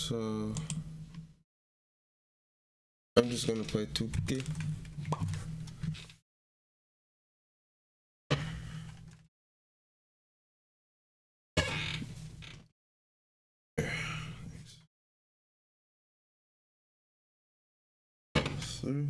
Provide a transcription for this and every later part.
So I'm just gonna play 2K. Through.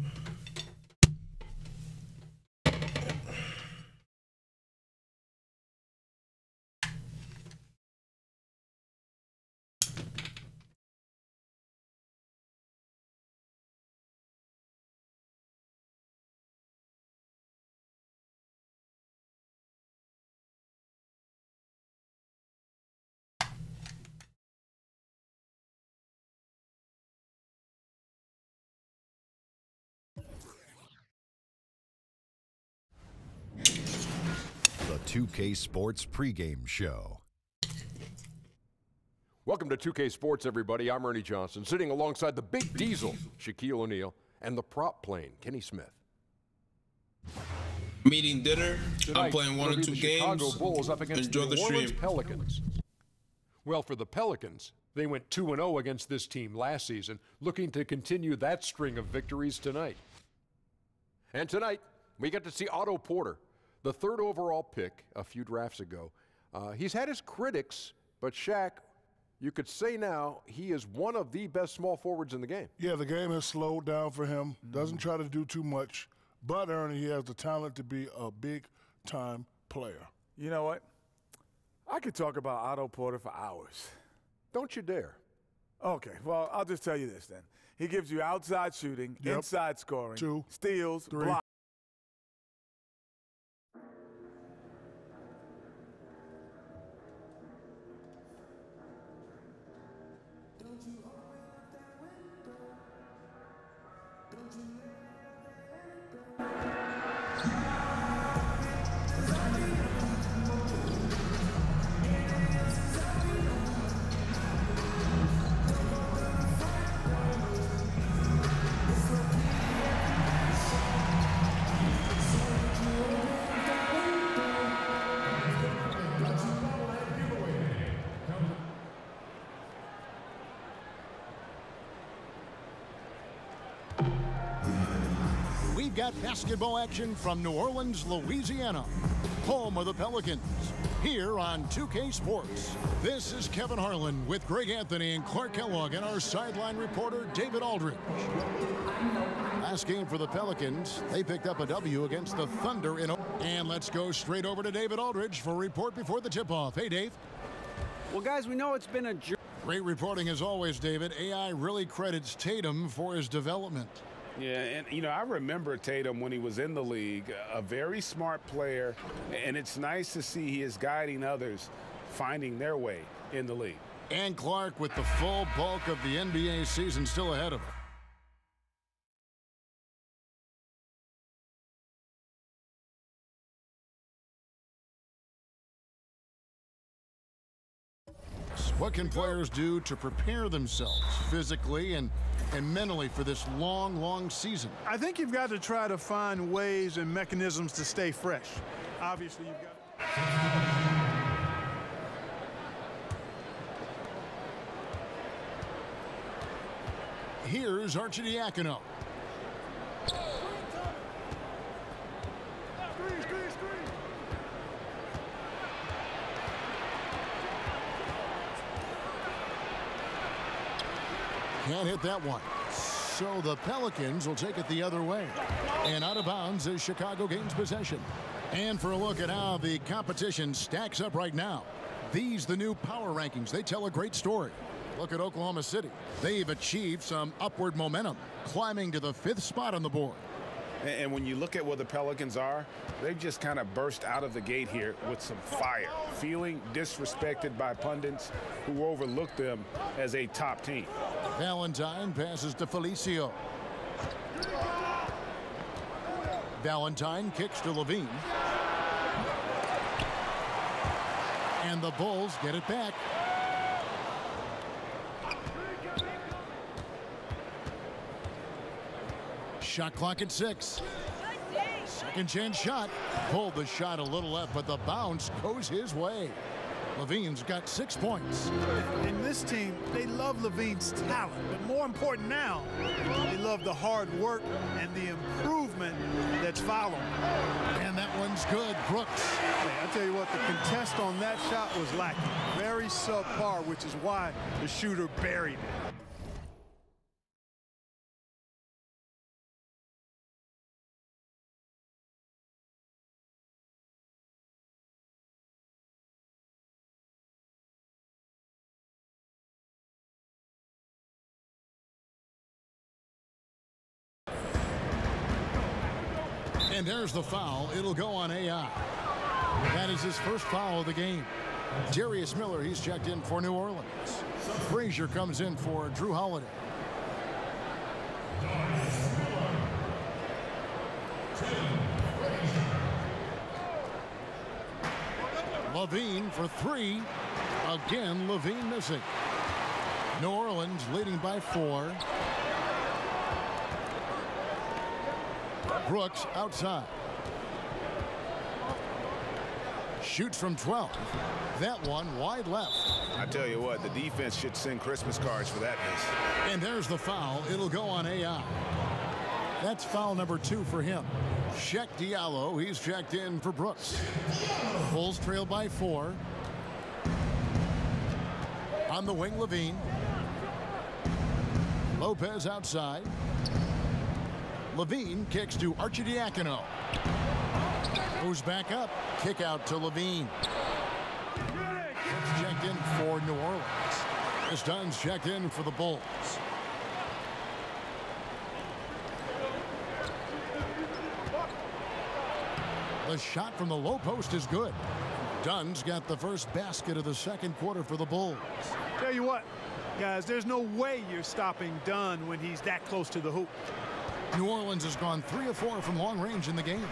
The 2K Sports pregame show. Welcome to 2K Sports, everybody. I'm Ernie Johnson, sitting alongside the Big Diesel, Shaquille O'Neal, and the prop plane, Kenny Smith. I'm eating dinner. Tonight, I'm playing one or two games. Chicago Bulls up against Enjoy the the New Orleans stream. Pelicans. Well, for the Pelicans, they went 2-0 against this team last season, looking to continue that string of victories tonight. And tonight, we get to see Otto Porter, the third overall pick a few drafts ago. He's had his critics, but Shaq, you could say now he is one of the best small forwards in the game. Yeah, the game has slowed down for him. Doesn't try to do too much. But, Ernie, he has the talent to be a big-time player. You know what? I could talk about Otto Porter for hours. Don't you dare. Okay, well, I'll just tell you this then. He gives you outside shooting, Yep. inside scoring, 2, steals, 3. blocks. We've got basketball action from New Orleans, Louisiana, home of the Pelicans, here on 2K Sports. This is Kevin Harlan with Greg Anthony and Clark Kellogg and our sideline reporter, David Aldridge. Last game for the Pelicans, they picked up a W against the Thunder in. And let's go straight over to David Aldridge for a report before the tip-off. Hey, Dave. Well, guys, we know it's been a journey. Great reporting as always, David. AI really credits Tatum for his development. Yeah, and, you know, I remember Tatum when he was in the league, a very smart player, and it's nice to see he is guiding others finding their way in the league. And Clark with the full bulk of the NBA season still ahead of him. What can players do to prepare themselves physically and mentally for this long season? I think you've got to try to find ways and mechanisms to stay fresh. Obviously, you've got. Here's Arcidiacono. Can't hit that one. So the Pelicans will take it the other way. And out of bounds as Chicago gains possession. And for a look at how the competition stacks up right now. These the new power rankings. They tell a great story. Look at Oklahoma City. They've achieved some upward momentum, climbing to the 5th spot on the board. And when you look at where the Pelicans are, they've just kind of burst out of the gate here with some fire, feeling disrespected by pundits who overlook them as a top team. Valentine passes to Felicio. Valentine kicks to Levine. And the Bulls get it back. Shot clock at 6. Second chance shot. Pulled the shot a little left, but the bounce goes his way. Levine's got 6 points. In this team, they love Levine's talent, but more important now, they love the hard work and the improvement that's following. And that one's good. Brooks. Hey, I tell you what, the contest on that shot was lacking. Very subpar, which is why the shooter buried it. And there's the foul. It'll go on AI. That is his first foul of the game. Darius Miller, he's checked in for New Orleans. Frazier comes in for Drew Holiday. Levine for 3. Again, Levine missing. New Orleans leading by 4. Brooks outside. Shoots from 12. That one wide left. I tell you what, the defense should send Christmas cards for that miss. And there's the foul. It'll go on AI. That's foul number 2 for him. Sheck Diallo, he's checked in for Brooks. Bulls trail by 4. On the wing, Levine. Lopez outside. Levine kicks to Arcidiacono. Moves back up. Kick out to Levine. Checked in for New Orleans. This Dunn's checked in for the Bulls. The shot from the low post is good. Dunn's got the first basket of the second quarter for the Bulls. Tell you what, guys, there's no way you're stopping Dunn when he's that close to the hoop. New Orleans has gone 3 of 4 from long range in the game.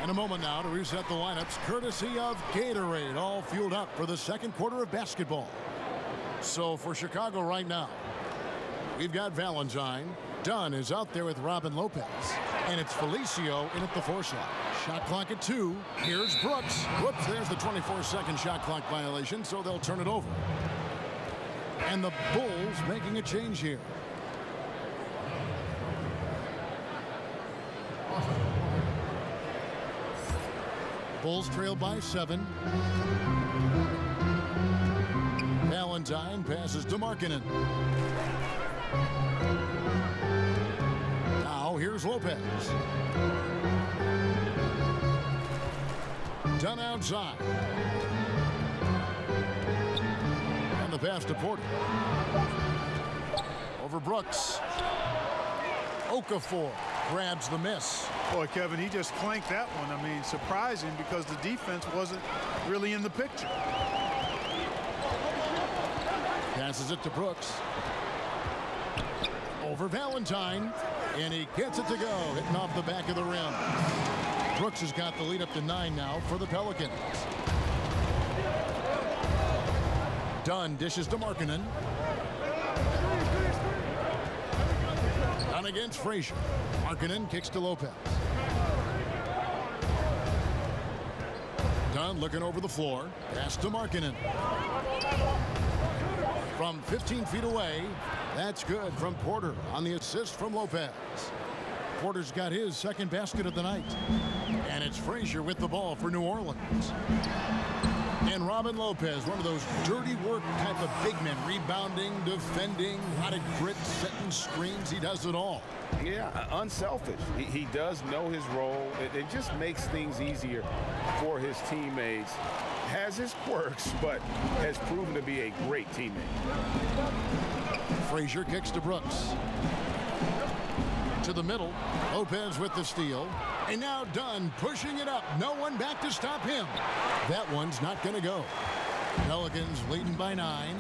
In a moment now to reset the lineups courtesy of Gatorade, all fueled up for the second quarter of basketball. So for Chicago right now, we've got Valentine. Dunn is out there with Robin Lopez. And it's Felicio in at the 4 slot. Shot clock at 2. Here's Brooks. Whoops, there's the 24-second shot clock violation, so they'll turn it over. And the Bulls making a change here. Bulls trail by 7. Valentine passes to Markkanen. Now here's Lopez. Dunn outside. And the pass to Porter. Over Brooks. Okafor grabs the miss. Boy, Kevin, he just clanked that one. I mean, surprising because the defense wasn't really in the picture. Passes it to Brooks. Over Valentine. And he gets it to go, hitting off the back of the rim. Brooks has got the lead up to 9 now for the Pelicans. Dunn dishes to Markkanen. Dunn against Frazier. Markkanen kicks to Lopez. Dunn looking over the floor. Pass to Markkanen. From 15 feet away, that's good from Porter on the assist from Lopez. Porter's got his second basket of the night. And it's Frazier with the ball for New Orleans. And Robin Lopez, one of those dirty work type of big men, rebounding, defending, a lot of grit, setting screens. He does it all. Yeah, unselfish. He does know his role. It just makes things easier for his teammates. Has his quirks, but has proven to be a great teammate. Frazier kicks to Brooks. To the middle. Lopez with the steal. And now Dunn pushing it up. No one back to stop him. That one's not going to go. Pelicans leading by 9.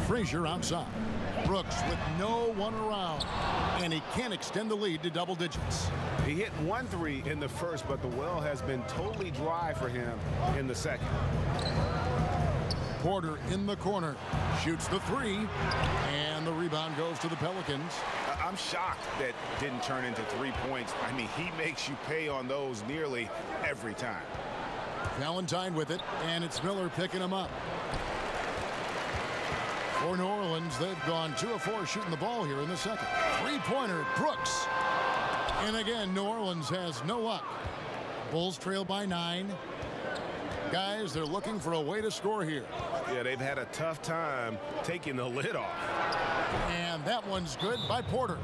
Frazier outside. Brooks with no one around. And he can't extend the lead to double digits. He hit 1 3 in the first, but the well has been totally dry for him in the second. Porter in the corner. Shoots the 3. And the rebound goes to the Pelicans. I'm shocked that didn't turn into 3 points. I mean, he makes you pay on those nearly every time. Valentine with it, and it's Miller picking him up. For New Orleans, they've gone 2 of 4 shooting the ball here in the second. Three-pointer, Brooks. And again, New Orleans has no luck. Bulls trail by 9. Guys, they're looking for a way to score here. Yeah, they've had a tough time taking the lid off. And that one's good by Porter.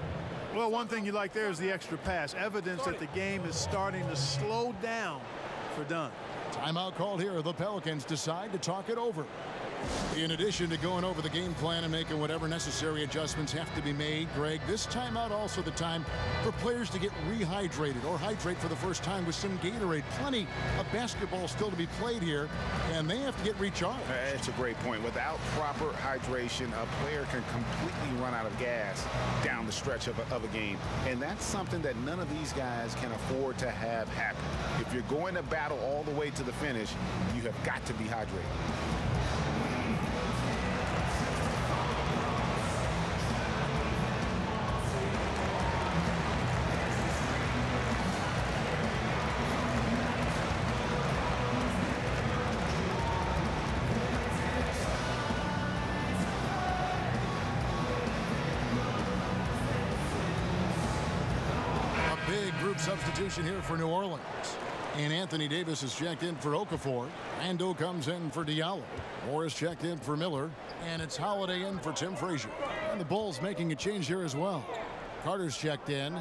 Well, one thing you like there is the extra pass. Evidence that the game is starting to slow down for Dunn. Timeout called here. The Pelicans decide to talk it over. In addition to going over the game plan and making whatever necessary adjustments have to be made, Greg, this timeout also the time for players to get rehydrated or hydrate for the first time with some Gatorade. Plenty of basketball still to be played here, and they have to get recharged. That's a great point. Without proper hydration, a player can completely run out of gas down the stretch of a game. And that's something that none of these guys can afford to have happen. If you're going to battle all the way to the finish, you have got to be hydrated. Substitution here for New Orleans. And Anthony Davis is checked in for Okafor. Randle comes in for Diallo. Morris checked in for Miller. And it's Holiday in for Tim Frazier. And the Bulls making a change here as well. Carter's checked in.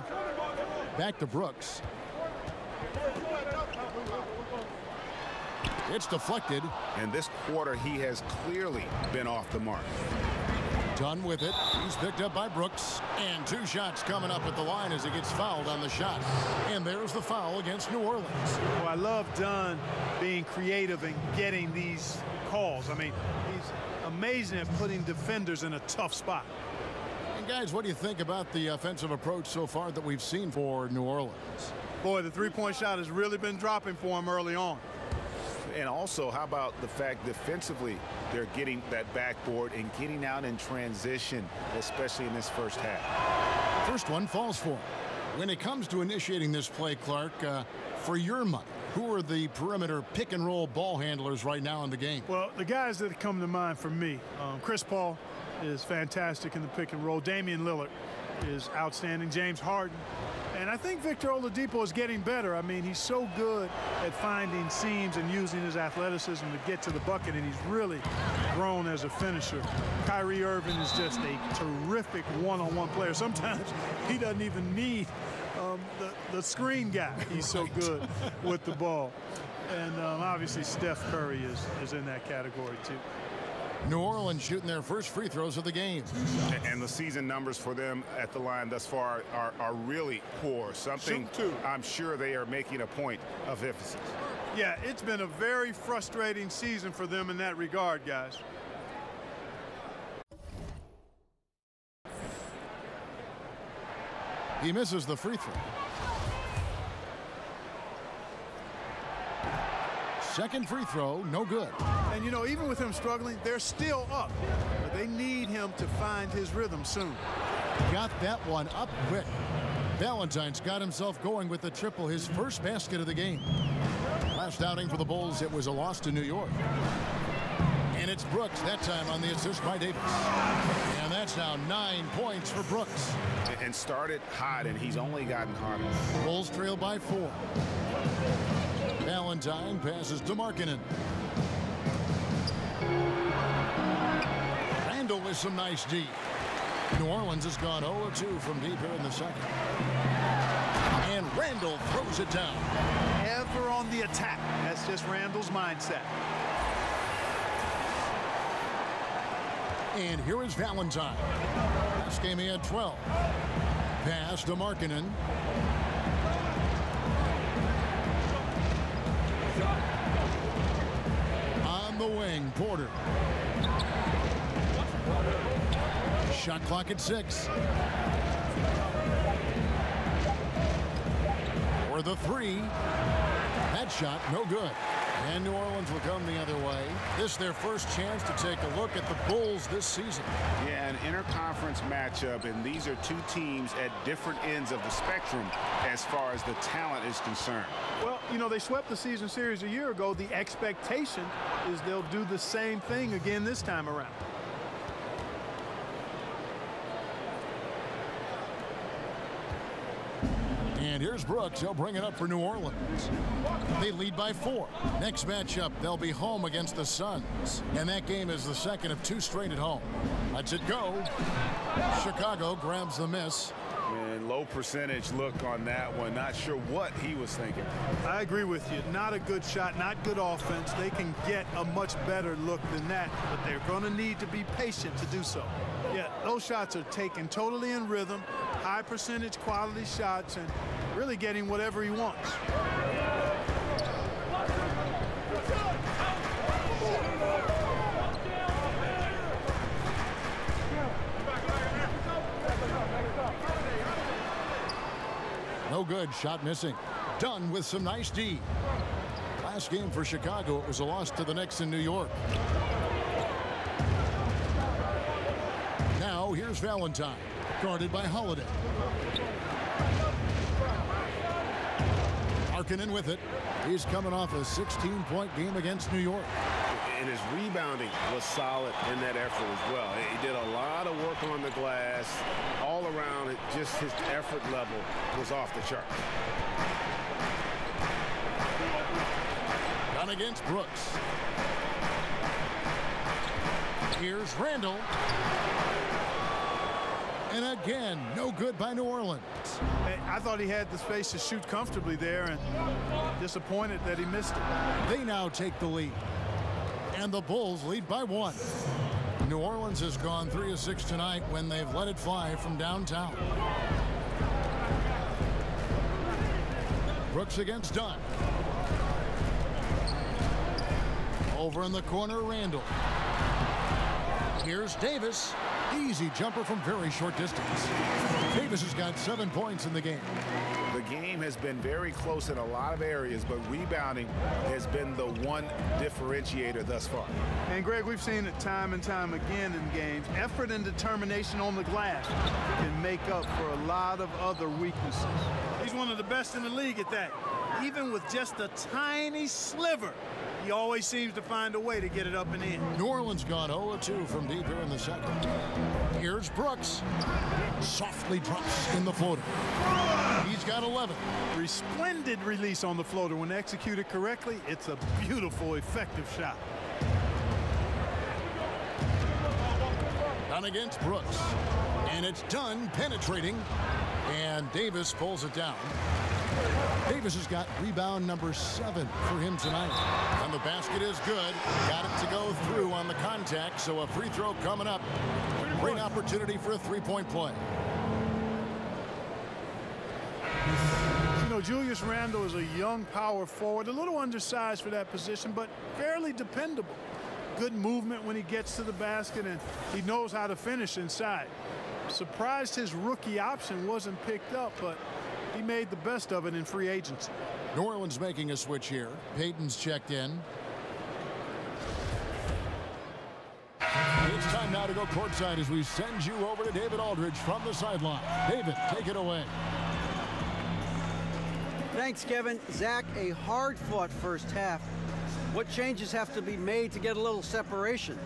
Back to Brooks. It's deflected. And this quarter, he has clearly been off the mark. Dunn with it. He's picked up by Brooks. And 2 shots coming up at the line as he gets fouled on the shot. And there's the foul against New Orleans. Well, I love Dunn being creative and getting these calls. I mean, he's amazing at putting defenders in a tough spot. And guys, what do you think about the offensive approach so far that we've seen for New Orleans? Boy, the three-point shot has really been dropping for him early on. And also, how about the fact defensively they're getting that backboard and getting out in transition, especially in this first half. First one falls for him. When it comes to initiating this play, Clark, for your money, who are the perimeter pick-and-roll ball handlers right now in the game? Well, the guys that come to mind for me, Chris Paul is fantastic in the pick-and-roll. Damian Lillard is outstanding. James Harden. And I think Victor Oladipo is getting better. I mean, he's so good at finding seams and using his athleticism to get to the bucket, and he's really grown as a finisher. Kyrie Irving is just a terrific one-on-one player. Sometimes he doesn't even need the screen guy. He's so good with the ball. And obviously Steph Curry is in that category too. New Orleans shooting their first free throws of the game. And the season numbers for them at the line thus far are really poor. Something I'm sure they are making a point of emphasis. Yeah, it's been a very frustrating season for them in that regard, guys. He misses the free throw. Second free throw, no good. And, you know, even with him struggling, they're still up. But they need him to find his rhythm soon. Got that one up quick. Valentine's got himself going with the triple, his first basket of the game. Last outing for the Bulls, it was a loss to New York. And it's Brooks, that time on the assist by Davis. And that's now 9 points for Brooks. And started hot, and he's only gotten hotter. Bulls trail by 4. Valentine passes to Markkanen. Randle with some nice D. New Orleans has gone 0-2 from deep here in the second. And Randle throws it down. Ever on the attack. That's just Randle's mindset. And here is Valentine. This game he had 12. Pass to Markkanen. On the wing, Porter. Shot clock at 6. For the 3. That shot, no good. And New Orleans will come the other way. This is their first chance to take a look at the Bulls this season. Yeah, an interconference matchup, and these are two teams at different ends of the spectrum as far as the talent is concerned. Well, you know, they swept the season series a year ago. The expectation is they'll do the same thing again this time around. And here's Brooks. He'll bring it up for New Orleans. They lead by 4. Next matchup, they'll be home against the Suns. And that game is the second of 2 straight at home. Let's it go. Chicago grabs the miss. And low percentage look on that one. Not sure what he was thinking. I agree with you. Not a good shot, not good offense. They can get a much better look than that, but they're going to need to be patient to do so. Yeah, those shots are taken totally in rhythm, high percentage quality shots, and really getting whatever he wants. No good. Shot missing. Dunn with some nice D. Last game for Chicago, it was a loss to the Knicks in New York. Now here's Valentine, guarded by Holiday. Markkanen with it. He's coming off a 16-point game against New York. And his rebounding was solid in that effort as well. He did a lot of work on the glass. All around, just his effort level was off the chart. Done against Brooks. Here's Randall. And again, no good by New Orleans. Hey, I thought he had the space to shoot comfortably there, and disappointed that he missed it. They now take the lead. And the Bulls lead by 1. New Orleans has gone 3 of 6 tonight when they've let it fly from downtown. Brooks against Dunn. Over in the corner, Randall. Here's Davis. Easy jumper from very short distance. Davis has got 7 points in the game. The game has been very close in a lot of areas, but rebounding has been the one differentiator thus far. And Greg, we've seen it time and time again in games. Effort and determination on the glass can make up for a lot of other weaknesses. He's one of the best in the league at that. Even with just a tiny sliver, he always seems to find a way to get it up and in. New Orleans gone 0-2 from deep here in the second. Here's Brooks. Softly drops in the floater. He's got 11. Splendid release on the floater. When executed correctly, it's a beautiful, effective shot. Done against Brooks. And it's Dunn penetrating. And Davis pulls it down. Davis has got rebound number 7 for him tonight. And the basket is good. Got it to go through on the contact, so a free throw coming up. Great opportunity for a 3-point play. You know, Julius Randle is a young power forward, a little undersized for that position, but fairly dependable. Good movement when he gets to the basket, and he knows how to finish inside. Surprised his rookie option wasn't picked up, but he made the best of it in free agency. New Orleans making a switch here. Payton's checked in. It's time now to go courtside as we send you over to David Aldridge from the sideline. David, take it away. Thanks, Kevin. Zach, a hard-fought first half. What changes have to be made to get a little separation?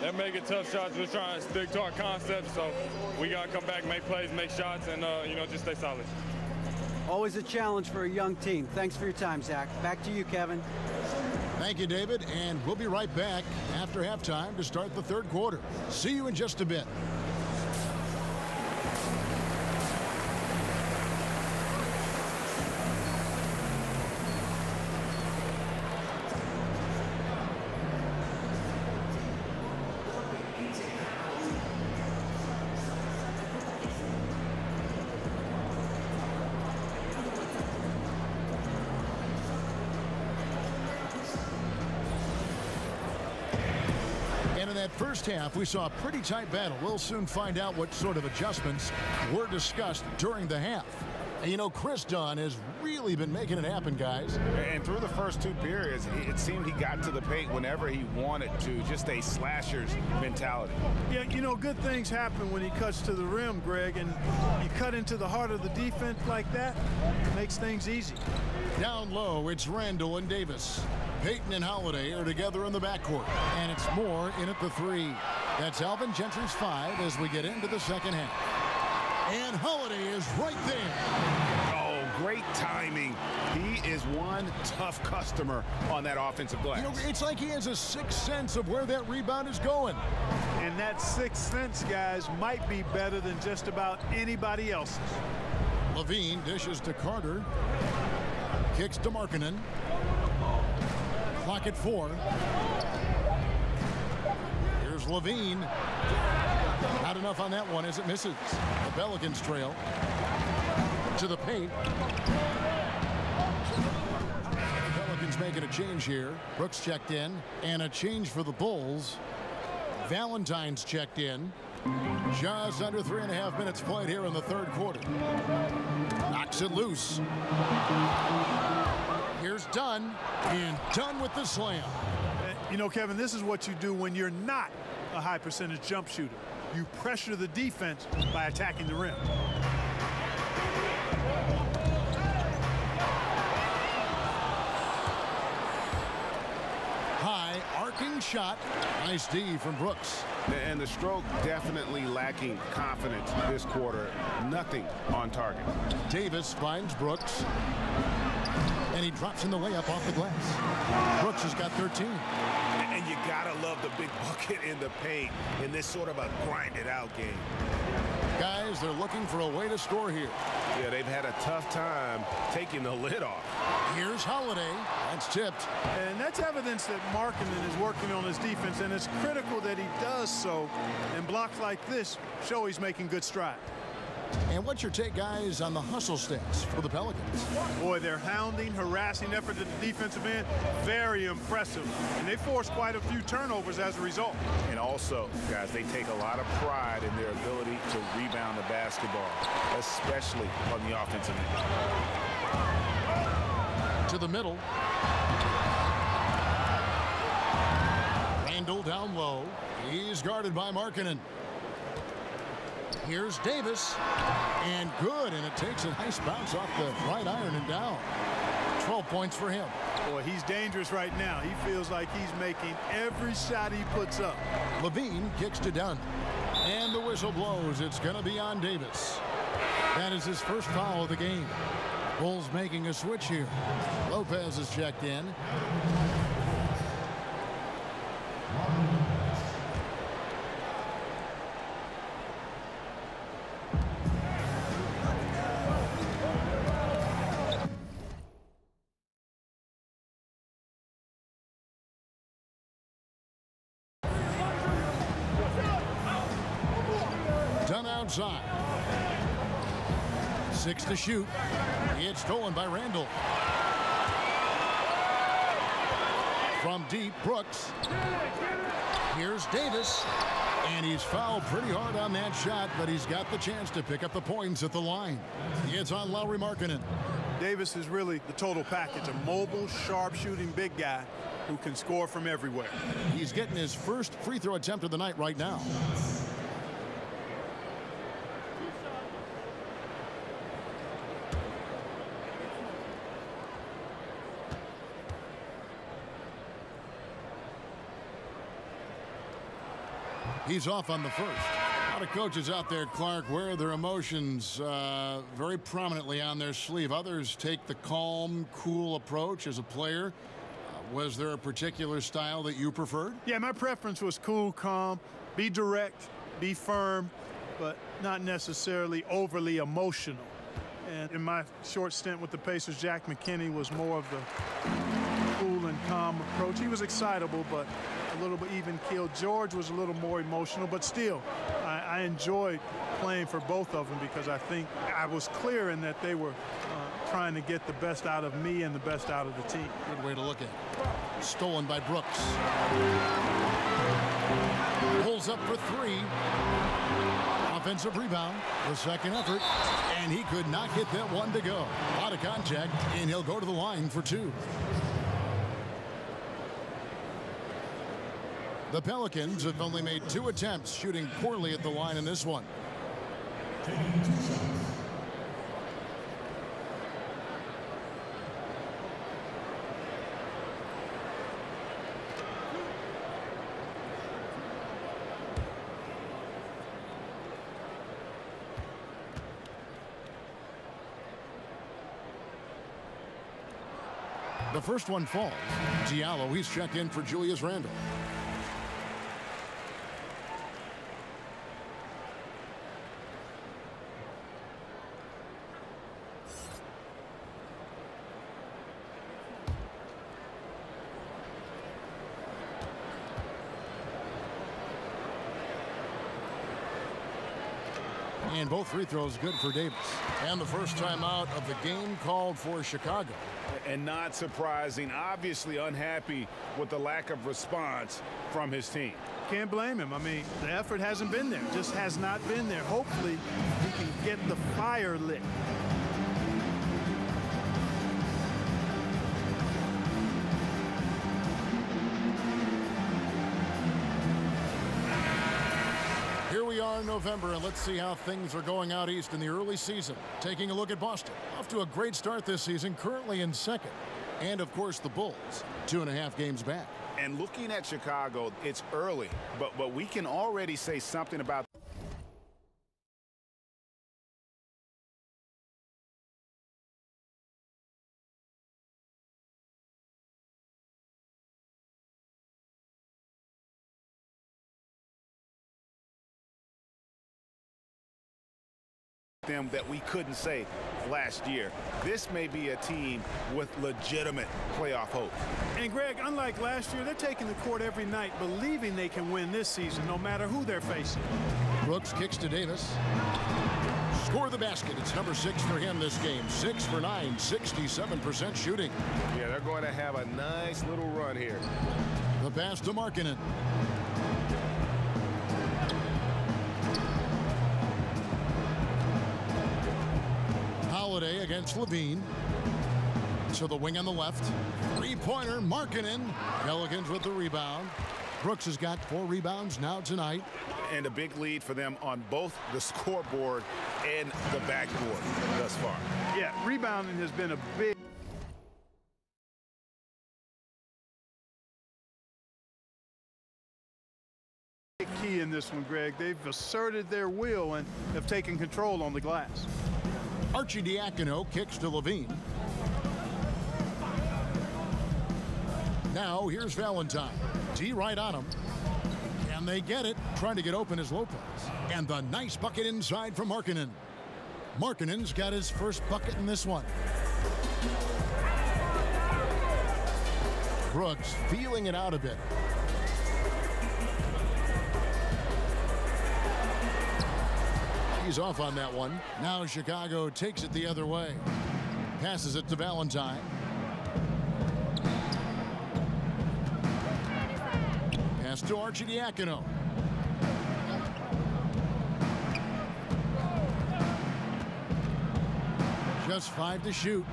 They're making tough shots. We're trying to stick to our concept, so we got to come back, make plays, make shots, and, just stay solid. Always a challenge for a young team. Thanks for your time, Zach. Back to you, Kevin. Thank you, David, and we'll be right back after halftime to start the third quarter. See you in just a bit. First half, we saw a pretty tight battle. We'll soon find out what sort of adjustments were discussed during the half. And you know, Chris Dunn has really been making it happen, guys. And through the first 2 periods, it seemed he got to the paint whenever he wanted to. Just a slasher's mentality. Yeah, you know, good things happen when he cuts to the rim, Greg, and you cut into the heart of the defense like that, makes things easy. Down low, it's Randall and Davis. Payton and Holiday are together in the backcourt, and it's Moore in at the 3. That's Alvin Gentry's 5 as we get into the second half. And Holiday is right there. Oh, great timing. He is one tough customer on that offensive glass. You know, it's like he has a sixth sense of where that rebound is going. And that sixth sense, guys, might be better than just about anybody else's. Levine dishes to Carter. Kicks to Markkanen. Clock at 4. Here's Levine. Not enough on that one as it misses. The Pelicans trail. To the paint. The Pelicans making a change here. Brooks checked in. And a change for the Bulls. Valentine's checked in. Just under 3.5 minutes played here in the third quarter. Knocks it loose. Here's Dunn. And Dunn with the slam. You know, Kevin, this is what you do when you're not a high percentage jump shooter. You pressure the defense by attacking the rim. High arcing shot. Nice D from Brooks. And the stroke definitely lacking confidence this quarter. Nothing on target. Davis finds Brooks. And he drops in the layup off the glass. Brooks has got 13. And you gotta love the big bucket in the paint in this sort of a grind-it-out game. Guys, they're looking for a way to score here. Yeah, they've had a tough time taking the lid off. Here's Holiday. That's tipped. And that's evidence that Markkanen is working on his defense, and it's critical that he does so. And blocks like this show he's making good strides. And what's your take, guys, on the hustle stats for the Pelicans? Boy, their hounding, harassing effort at the defensive end, very impressive. And they forced quite a few turnovers as a result. And also, guys, they take a lot of pride in their ability to rebound the basketball, especially on the offensive end. To the middle. Randall down low. He's guarded by Markkanen. Here's Davis, and good, and it takes a nice bounce off the right iron and down. 12 points for him. Boy, he's dangerous right now. He feels like he's making every shot he puts up. Levine kicks to Dunn, and the whistle blows. It's going to be on Davis. That is his first foul of the game. Bulls making a switch here. Lopez is checked in. Dunn outside. 6 to shoot. It's stolen by Randall. From deep, Brooks. Here's Davis. And he's fouled pretty hard on that shot, but he's got the chance to pick up the points at the line. It's on Lauri Markkanen. Davis is really the total package. A mobile, sharp-shooting big guy who can score from everywhere. He's getting his first free throw attempt of the night right now. He's off on the first. A lot of coaches out there, Clark, wear their emotions very prominently on their sleeve. Others take the calm, cool approach as a player. Was there a particular style that you preferred? Yeah, my preference was cool, calm, be direct, be firm, but not necessarily overly emotional. And in my short stint with the Pacers, Jack McKinney was more of the cool and calm approach. He was excitable, but a little bit even keeled. George was a little more emotional, but still, I enjoyed playing for both of them because I think I was clear in that they were trying to get the best out of me and the best out of the team. Good way to look at it. Stolen by Brooks. Pulls up for 3. offensive rebound. The second effort. And he could not get that one to go. Out of contact, and he'll go to the line for two. The Pelicans have only made 2 attempts, shooting poorly at the line in this one. The first one falls. Diallo, he's checked in for Julius Randle. And both free throws good for Davis. And the first timeout of the game called for Chicago. And not surprising, obviously unhappy with the lack of response from his team. Can't blame him. I mean, the effort hasn't been there. Just has not been there. Hopefully, he can get the fire lit. Here we are in November, and let's see how things are going out east in the early season. Taking a look at Boston. Off to a great start this season, currently in second. And, of course, the Bulls, 2.5 games back. And looking at Chicago, it's early, but we can already say something about them that we couldn't say last year. This may be a team with legitimate playoff hope. And Greg, unlike last year, they're taking the court every night, believing they can win this season, no matter who they're facing. Brooks kicks to Davis. Score the basket. It's number 6 for him this game. 6 for 9, 67% shooting. Yeah, they're going to have a nice little run here. The pass to Markkanen. Holiday against Levine. To the wing on the left. Three-pointer, Markkanen. Pelicans with the rebound. Brooks has got 4 rebounds now tonight. And a big lead for them on both the scoreboard and the backboard thus far. Yeah, rebounding has been a big key in this one, Greg. They've asserted their will and have taken control on the glass. Arcidiacono kicks to Levine. Now here's Valentine. D right on him. And they get it. Trying to get open is Lopez. And the nice bucket inside from Markkanen. Markkanen's got his first bucket in this one. Brooks feeling it out a bit. He's off on that one. Now Chicago takes it the other way. Passes it to Valentine. Pass to Arcidiacono. Just 5 to shoot.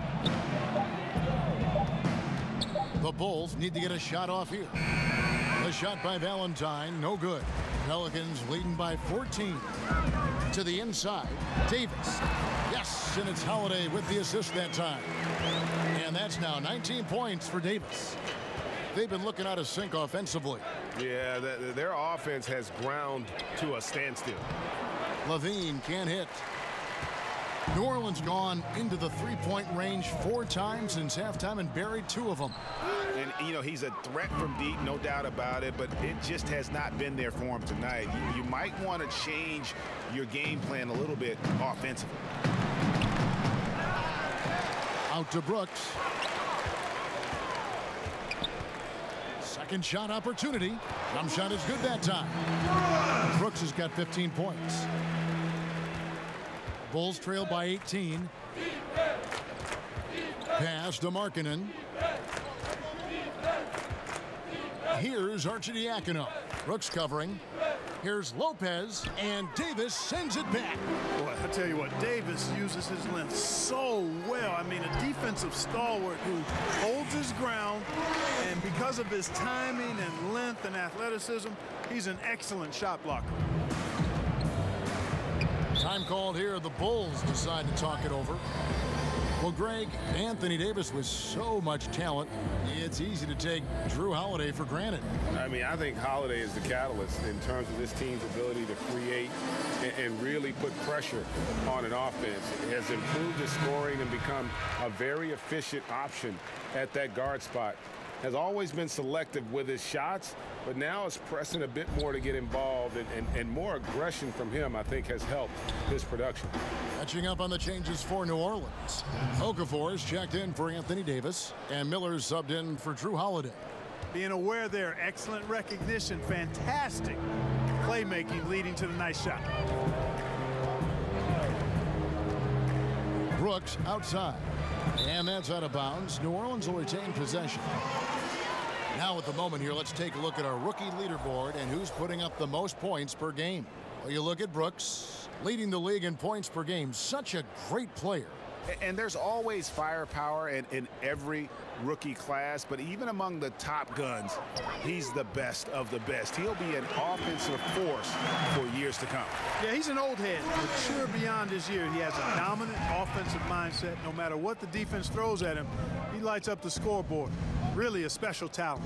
The Bulls need to get a shot off here. The shot by Valentine, no good. Pelicans leading by 14. To the inside, Davis. Yes, and it's Holiday with the assist that time. And that's now 19 points for Davis. They've been looking out of sync offensively. Yeah, their offense has ground to a standstill. Levine can't hit. New Orleans gone into the three-point range 4 times since halftime and buried 2 of them. And, you know, he's a threat from deep, no doubt about it, but it just has not been there for him tonight. You might want to change your game plan a little bit offensively. Out to Brooks. Second shot opportunity. Jump shot is good that time. Brooks has got 15 points. Bulls trail by 18. Pass to Markkanen. Here's Arcidiacono. Brooks covering. Here's Lopez, and Davis sends it back. Boy, I tell you what, Davis uses his length so well. I mean, a defensive stalwart who holds his ground, and because of his timing and length and athleticism, he's an excellent shot blocker. Time called here. The Bulls decide to talk it over. Well, Greg, Anthony Davis with so much talent, it's easy to take Jrue Holiday for granted. I mean, I think Holiday is the catalyst in terms of this team's ability to create and really put pressure on an offense. It has improved his scoring and become a very efficient option at that guard spot. Has always been selective with his shots, but now is pressing a bit more to get involved, and more aggression from him, I think, has helped his production. Catching up on the changes for New Orleans. Okafor is checked in for Anthony Davis, and Miller's subbed in for Jrue Holiday. Being aware there, excellent recognition, fantastic playmaking leading to the nice shot. Brooks outside, and that's out of bounds. New Orleans will retain possession. Now at the moment here, let's take a look at our rookie leaderboard and who's putting up the most points per game. Well, you look at Brooks, leading the league in points per game. Such a great player. And there's always firepower in every rookie class, but even among the top guns, he's the best of the best. He'll be an offensive force for years to come. Yeah, he's an old head, mature beyond his year. He has a dominant offensive mindset. No matter what the defense throws at him, he lights up the scoreboard. Really a special talent.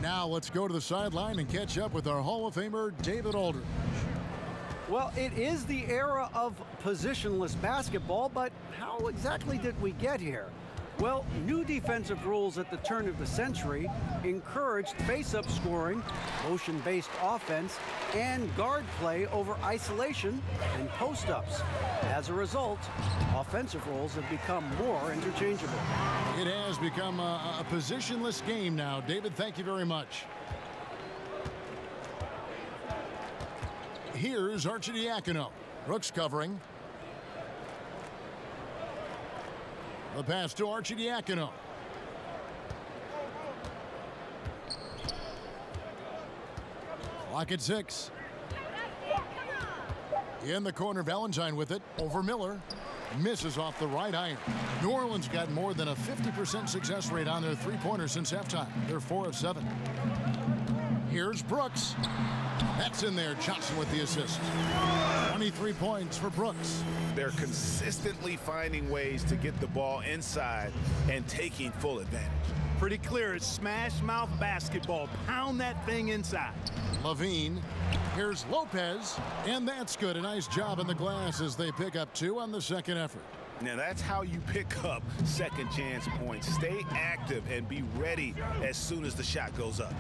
Now let's go to the sideline and catch up with our Hall of Famer, David Aldridge. Well, it is the era of positionless basketball, but how exactly did we get here? Well, new defensive rules at the turn of the century encouraged face-up scoring, motion-based offense, and guard play over isolation and post-ups. As a result, offensive roles have become more interchangeable. It has become a positionless game now. David, thank you very much. Here's Arcidiacono. Brooks covering. The pass to Arcidiacono. Clock at 6. In the corner, Valentine with it. Over Miller. Misses off the right iron. New Orleans got more than a 50% success rate on their three-pointers since halftime. They're 4 of 7. Here's Brooks. That's in there. Johnson with the assist. 23 points for Brooks. They're consistently finding ways to get the ball inside and taking full advantage. Pretty clear. It's smash mouth basketball. Pound that thing inside. Levine. Here's Lopez. And that's good. A nice job in the glass as they pick up 2 on the second effort. Now that's how you pick up second chance points. Stay active and be ready as soon as the shot goes up.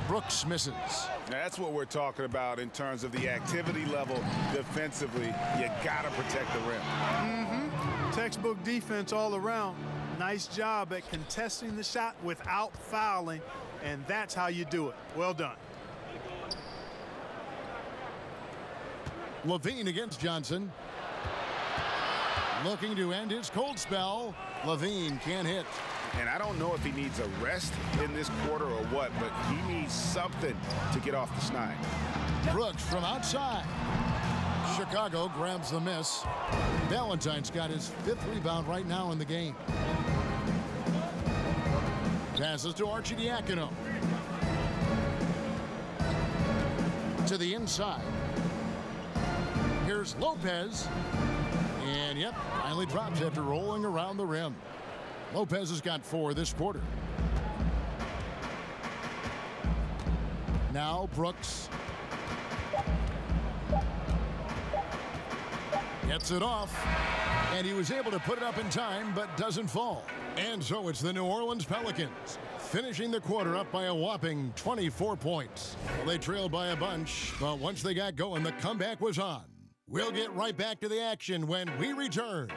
Brooks misses. Now that's what we're talking about in terms of the activity level defensively. You gotta protect the rim. Textbook defense all around. Nice job at contesting the shot without fouling, and that's how you do it. Well done. Levine against Johnson. Looking to end his cold spell. Levine can't hit. And I don't know if he needs a rest in this quarter or what, but he needs something to get off the snide. Brooks from outside. Chicago grabs the miss. Valentine's got his 5th rebound right now in the game. Passes to Arcidiacono. To the inside. Here's Lopez. And yep, finally drops after rolling around the rim. Lopez has got 4 this quarter. Now Brooks. Gets it off. And he was able to put it up in time, but doesn't fall. And so it's the New Orleans Pelicans, finishing the quarter up by a whopping 24 points. Well, they trailed by a bunch, but once they got going, the comeback was on. We'll get right back to the action when we return.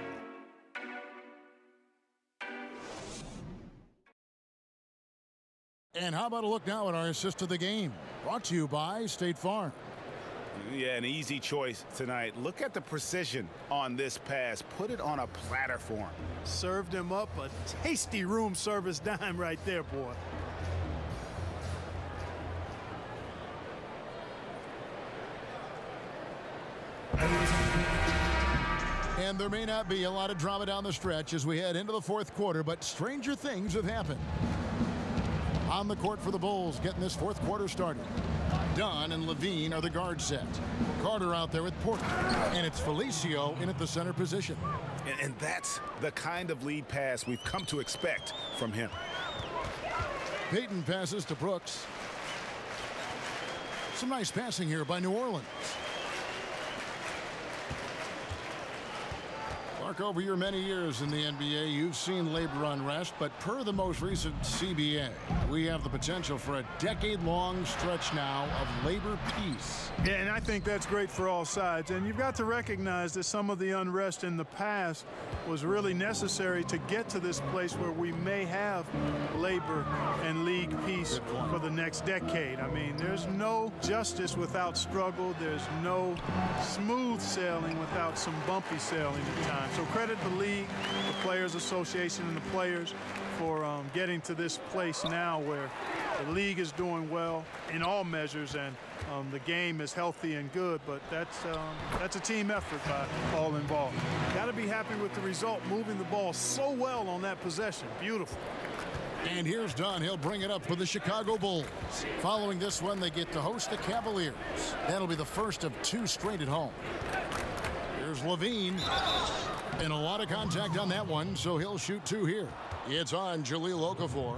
And how about a look now at our assist of the game? Brought to you by State Farm. Yeah, an easy choice tonight. Look at the precision on this pass. Put it on a platter for him. Served him up a tasty room service dime right there, boy. And there may not be a lot of drama down the stretch as we head into the fourth quarter, but stranger things have happened. On the court for the Bulls, getting this fourth quarter started. Dunn and Levine are the guard set. Carter out there with Porter. And it's Felicio in at the center position. And that's the kind of lead pass we've come to expect from him. Payton passes to Brooks. Some nice passing here by New Orleans. Clark, over your many years in the NBA, you've seen labor unrest, but per the most recent CBA, we have the potential for a decade-long stretch now of labor peace. Yeah, and I think that's great for all sides. And you've got to recognize that some of the unrest in the past was really necessary to get to this place where we may have labor and league peace for the next decade. I mean, there's no justice without struggle. There's no smooth sailing without some bumpy sailing at times. So credit the league, the Players Association, and the players for getting to this place now where the league is doing well in all measures and the game is healthy and good, but that's a team effort by all involved. Got to be happy with the result, moving the ball so well on that possession. Beautiful. And here's Dunn. He'll bring it up for the Chicago Bulls. Following this one, they get to host the Cavaliers. That'll be the first of two straight at home. Here's Levine. And a lot of contact on that one, so he'll shoot two here. It's on Jahlil Okafor.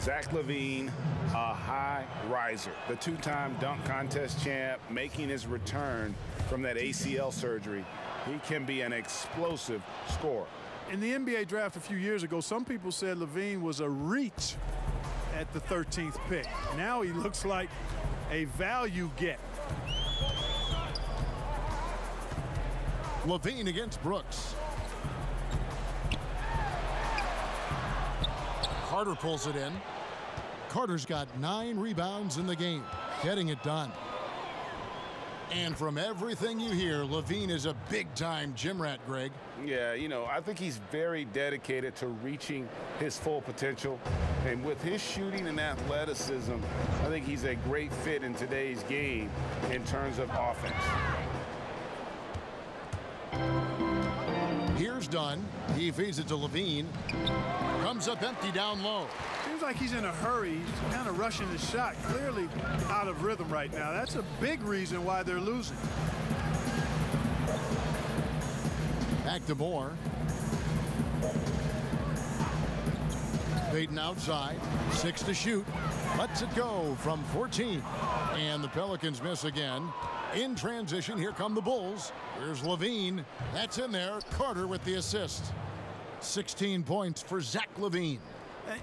Zach LaVine, a high riser, the two-time dunk contest champ, making his return from that ACL surgery. He can be an explosive scorer. In the NBA draft a few years ago, some people said LaVine was a reach at the 13th pick. Now he looks like a value get. Levine against Brooks. Carter pulls it in. Carter's got 9 rebounds in the game, getting it done. And from everything you hear, Levine is a big-time gym rat, Greg. Yeah, you know, I think he's very dedicated to reaching his full potential. And with his shooting and athleticism, I think he's a great fit in today's game in terms of offense. Here's Dunn. He feeds it to Levine. Comes up empty down low. Seems like he's in a hurry. He's kind of rushing his shot. Clearly out of rhythm right now. That's a big reason why they're losing. Back to Moore. Payton outside. 6 to shoot. Lets it go from 14. And the Pelicans miss again. In transition, here come the Bulls. Here's Levine. That's in there. Carter with the assist. 16 points for Zach LaVine.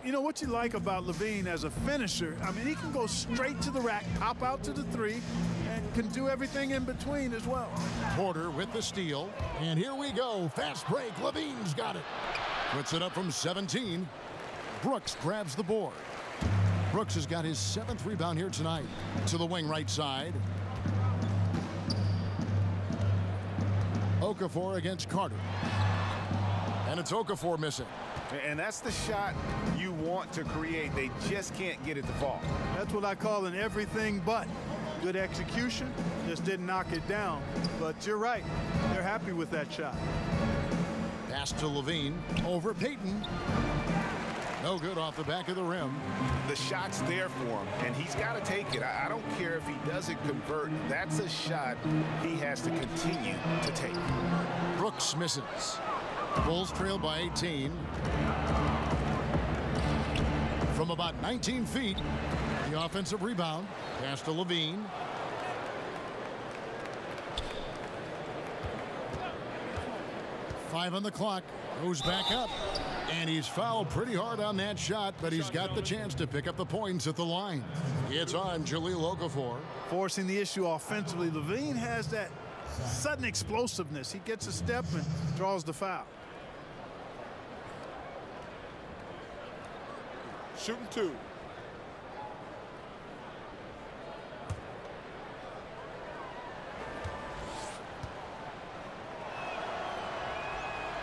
You know what you like about LaVine as a finisher? I mean, he can go straight to the rack, pop out to the 3, and can do everything in between as well. Porter with the steal. And here we go. Fast break. LaVine's got it. Puts it up from 17. Brooks grabs the board. Brooks has got his 7th rebound here tonight. To the wing right side. Okafor against Carter. And it's Okafor missing. And that's the shot you want to create. They just can't get it to fall. That's what I call an everything but. Good execution, just didn't knock it down. But you're right, they're happy with that shot. Pass to Levine, over Payton. No good off the back of the rim. The shot's there for him, and he's got to take it. I don't care if he doesn't convert. That's a shot he has to continue to take. Brooks misses. Bulls trail by 18. From about 19 feet, the offensive rebound. Pass to Levine. Five on the clock. Goes back up. And he's fouled pretty hard on that shot, but he's got the chance to pick up the points at the line. It's on Jahlil Okafor. Forcing the issue offensively. Levine has that sudden explosiveness. He gets a step and draws the foul. Shooting 2.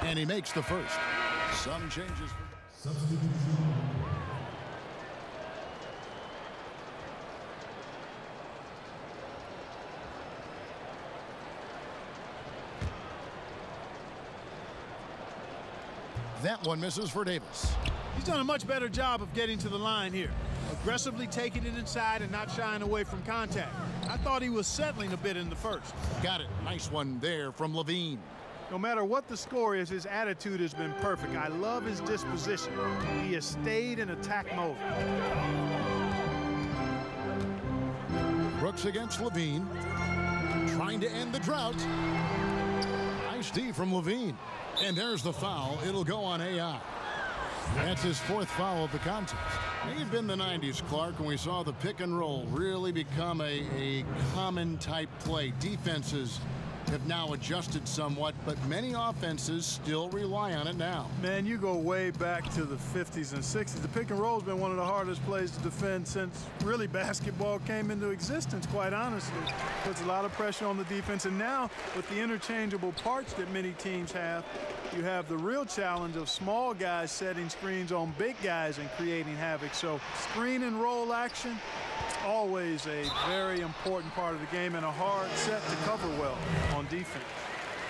And he makes the first. Some changes. That one misses for Davis. He's done a much better job of getting to the line here. Aggressively taking it inside and not shying away from contact. I thought he was settling a bit in the first. Got it. Nice one there from Levine. No matter what the score is, his attitude has been perfect. I love his disposition. He has stayed in attack mode. Brooks against Levine. Trying to end the drought. Nice D from Levine. And there's the foul. It'll go on AI. That's his 4th foul of the contest. May have been the 90s, Clark, when we saw the pick and roll really become a common type play. Defenses have now adjusted somewhat, but many offenses still rely on it now. Man, you go way back to the 50s and 60s. The pick and roll has been one of the hardest plays to defend since really basketball came into existence, quite honestly. Puts a lot of pressure on the defense, and now with the interchangeable parts that many teams have, you have the real challenge of small guys setting screens on big guys and creating havoc. So screen and roll action, always a very important part of the game and a hard set to cover well on defense.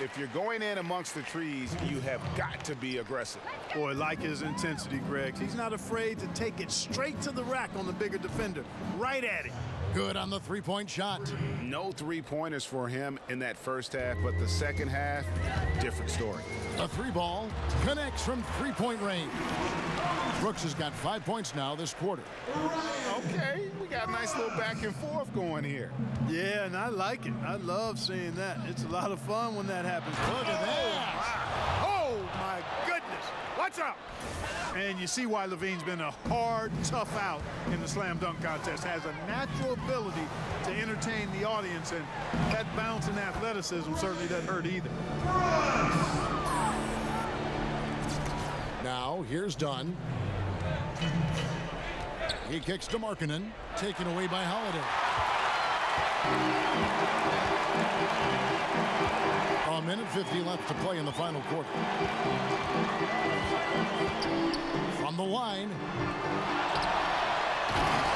If you're going in amongst the trees, you have got to be aggressive. Boy, like his intensity, Greg. He's not afraid to take it straight to the rack on the bigger defender. Right at it. Good on the three-point shot. No three-pointers for him in that first half, but the second half, different story. A 3-ball connects from three-point range. Brooks has got 5 points now this quarter. Okay, we got a nice little back and forth going here. Yeah, and I like it. I love seeing that. It's a lot of fun when that happens. Look at that. Oh, my goodness. Watch out. And you see why Levine's been a hard, tough out in the slam dunk contest. Has a natural ability to entertain the audience, and that bounce and athleticism certainly doesn't hurt either. Now, here's Dunn. He kicks to Markkanen, taken away by Holiday. A minute 50 left to play in the final quarter. From the line.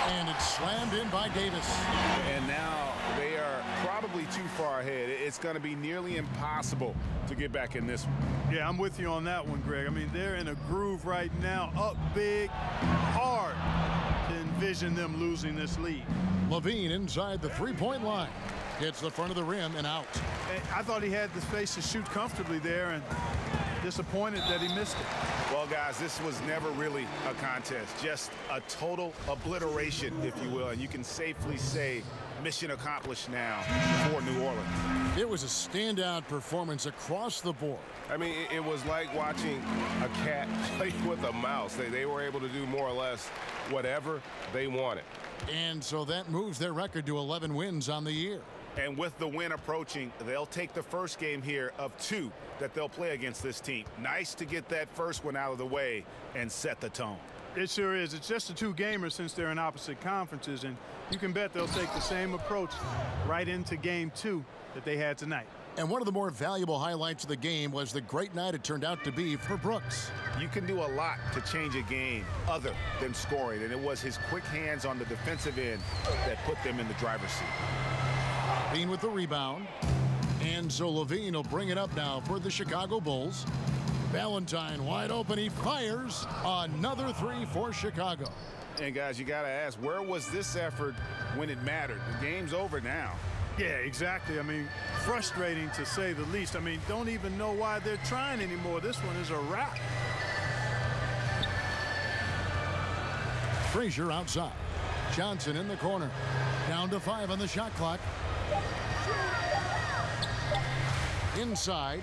And it's slammed in by Davis. And now they are probably too far ahead. It's going to be nearly impossible to get back in this one. Yeah, I'm with you on that one, Greg. I mean, they're in a groove right now, up big, hard to envision them losing this lead. Levine inside the three-point line. Hits the front of the rim and out. I thought he had the space to shoot comfortably there, and disappointed that he missed it. Well, guys, this was never really a contest, just a total obliteration, if you will, and you can safely say mission accomplished now for New Orleans. It was a standout performance across the board. I mean, it was like watching a cat play with a mouse. They were able to do more or less whatever they wanted. And so that moves their record to 11 wins on the year. And with the win approaching, they'll take the first game here of 2 that they'll play against this team. Nice to get that first one out of the way and set the tone. It sure is. It's just a 2-gamer since they're in opposite conferences, and you can bet they'll take the same approach right into game 2 that they had tonight. And one of the more valuable highlights of the game was the great night it turned out to be for Brooks. You can do a lot to change a game other than scoring, and it was his quick hands on the defensive end that put them in the driver's seat. Levine with the rebound. And so Levine will bring it up now for the Chicago Bulls. Valentine wide open. He fires another 3 for Chicago. And guys, you got to ask, where was this effort when it mattered? The game's over now. Yeah, exactly. I mean, frustrating to say the least. I mean, don't even know why they're trying anymore. This one is a wrap. Frazier outside. Johnson in the corner. Down to 5 on the shot clock. Inside.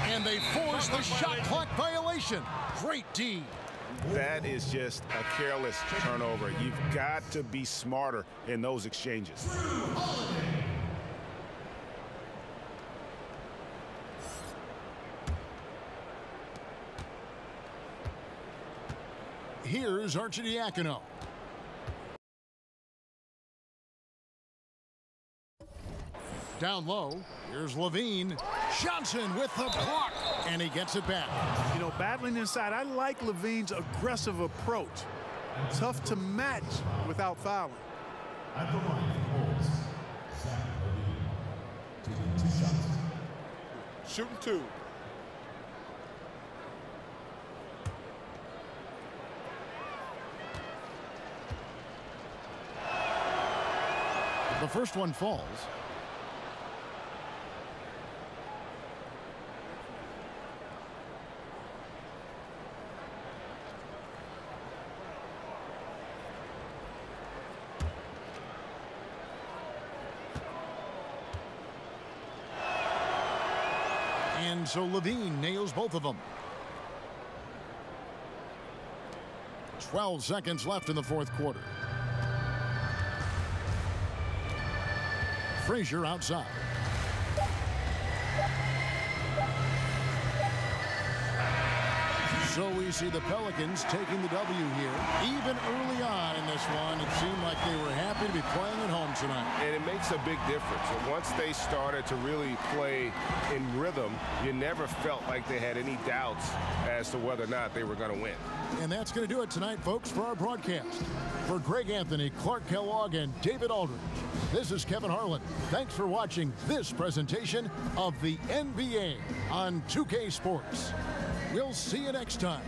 And they force the shot clock violation. Great D. That is just a careless turnover. You've got to be smarter in those exchanges. Here's Arcidiacono. Down low, here's Levine. Johnson with the block, and he gets it back. You know, battling inside, I like Levine's aggressive approach. Tough to match without fouling. At the line for Bulls, Zach Levine, 2 shots. Shooting 2. The first one falls. And so Levine nails both of them. 12 seconds left in the fourth quarter. Frazier outside. So we see the Pelicans taking the W here. Even early on in this one, it seemed like they were happy to be playing at home tonight. And it makes a big difference. And once they started to really play in rhythm, you never felt like they had any doubts as to whether or not they were going to win. And that's going to do it tonight, folks, for our broadcast. For Greg Anthony, Clark Kellogg, and David Aldridge, this is Kevin Harlan. Thanks for watching this presentation of the NBA on 2K Sports. We'll see you next time.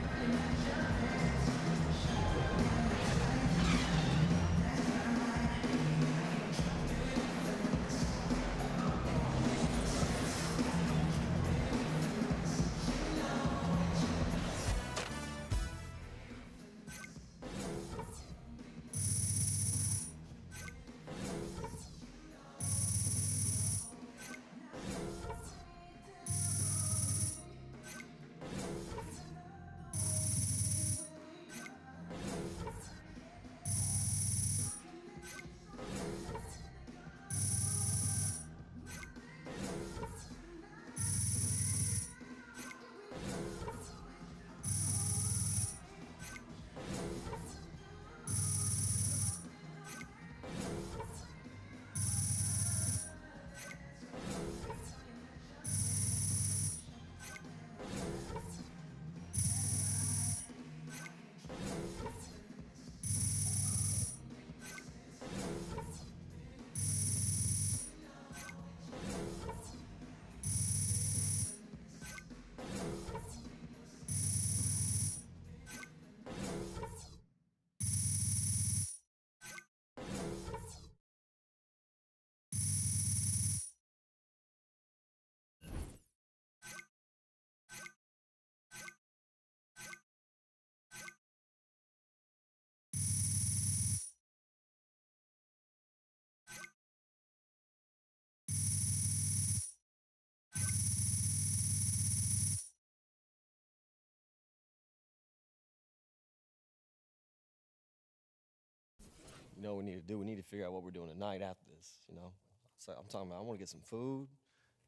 You know what we need to do? We need to figure out what we're doing tonight after this, you know? So I'm talking about I want to get some food.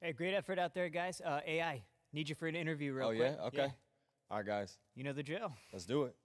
Hey, great effort out there, guys. AI, need you for an interview real quick. Oh, yeah? Okay. Yeah. All right, guys. You know the drill. Let's do it.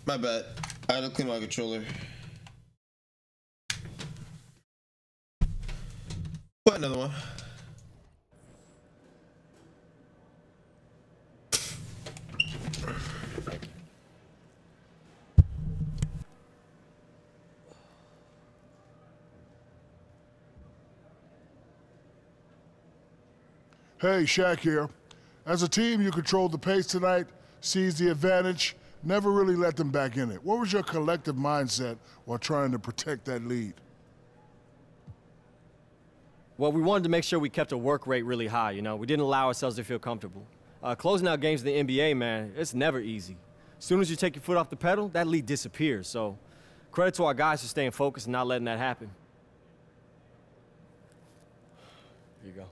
My bad. I had to clean my controller. Put another one. Hey, Shaq here. As a team, you controlled the pace tonight, seized the advantage, never really let them back in it. What was your collective mindset while trying to protect that lead? Well, we wanted to make sure we kept a work rate really high, you know. We didn't allow ourselves to feel comfortable. Closing out games in the NBA, man, it's never easy. As soon as you take your foot off the pedal, that lead disappears. So credit to our guys for staying focused and not letting that happen. Here you go.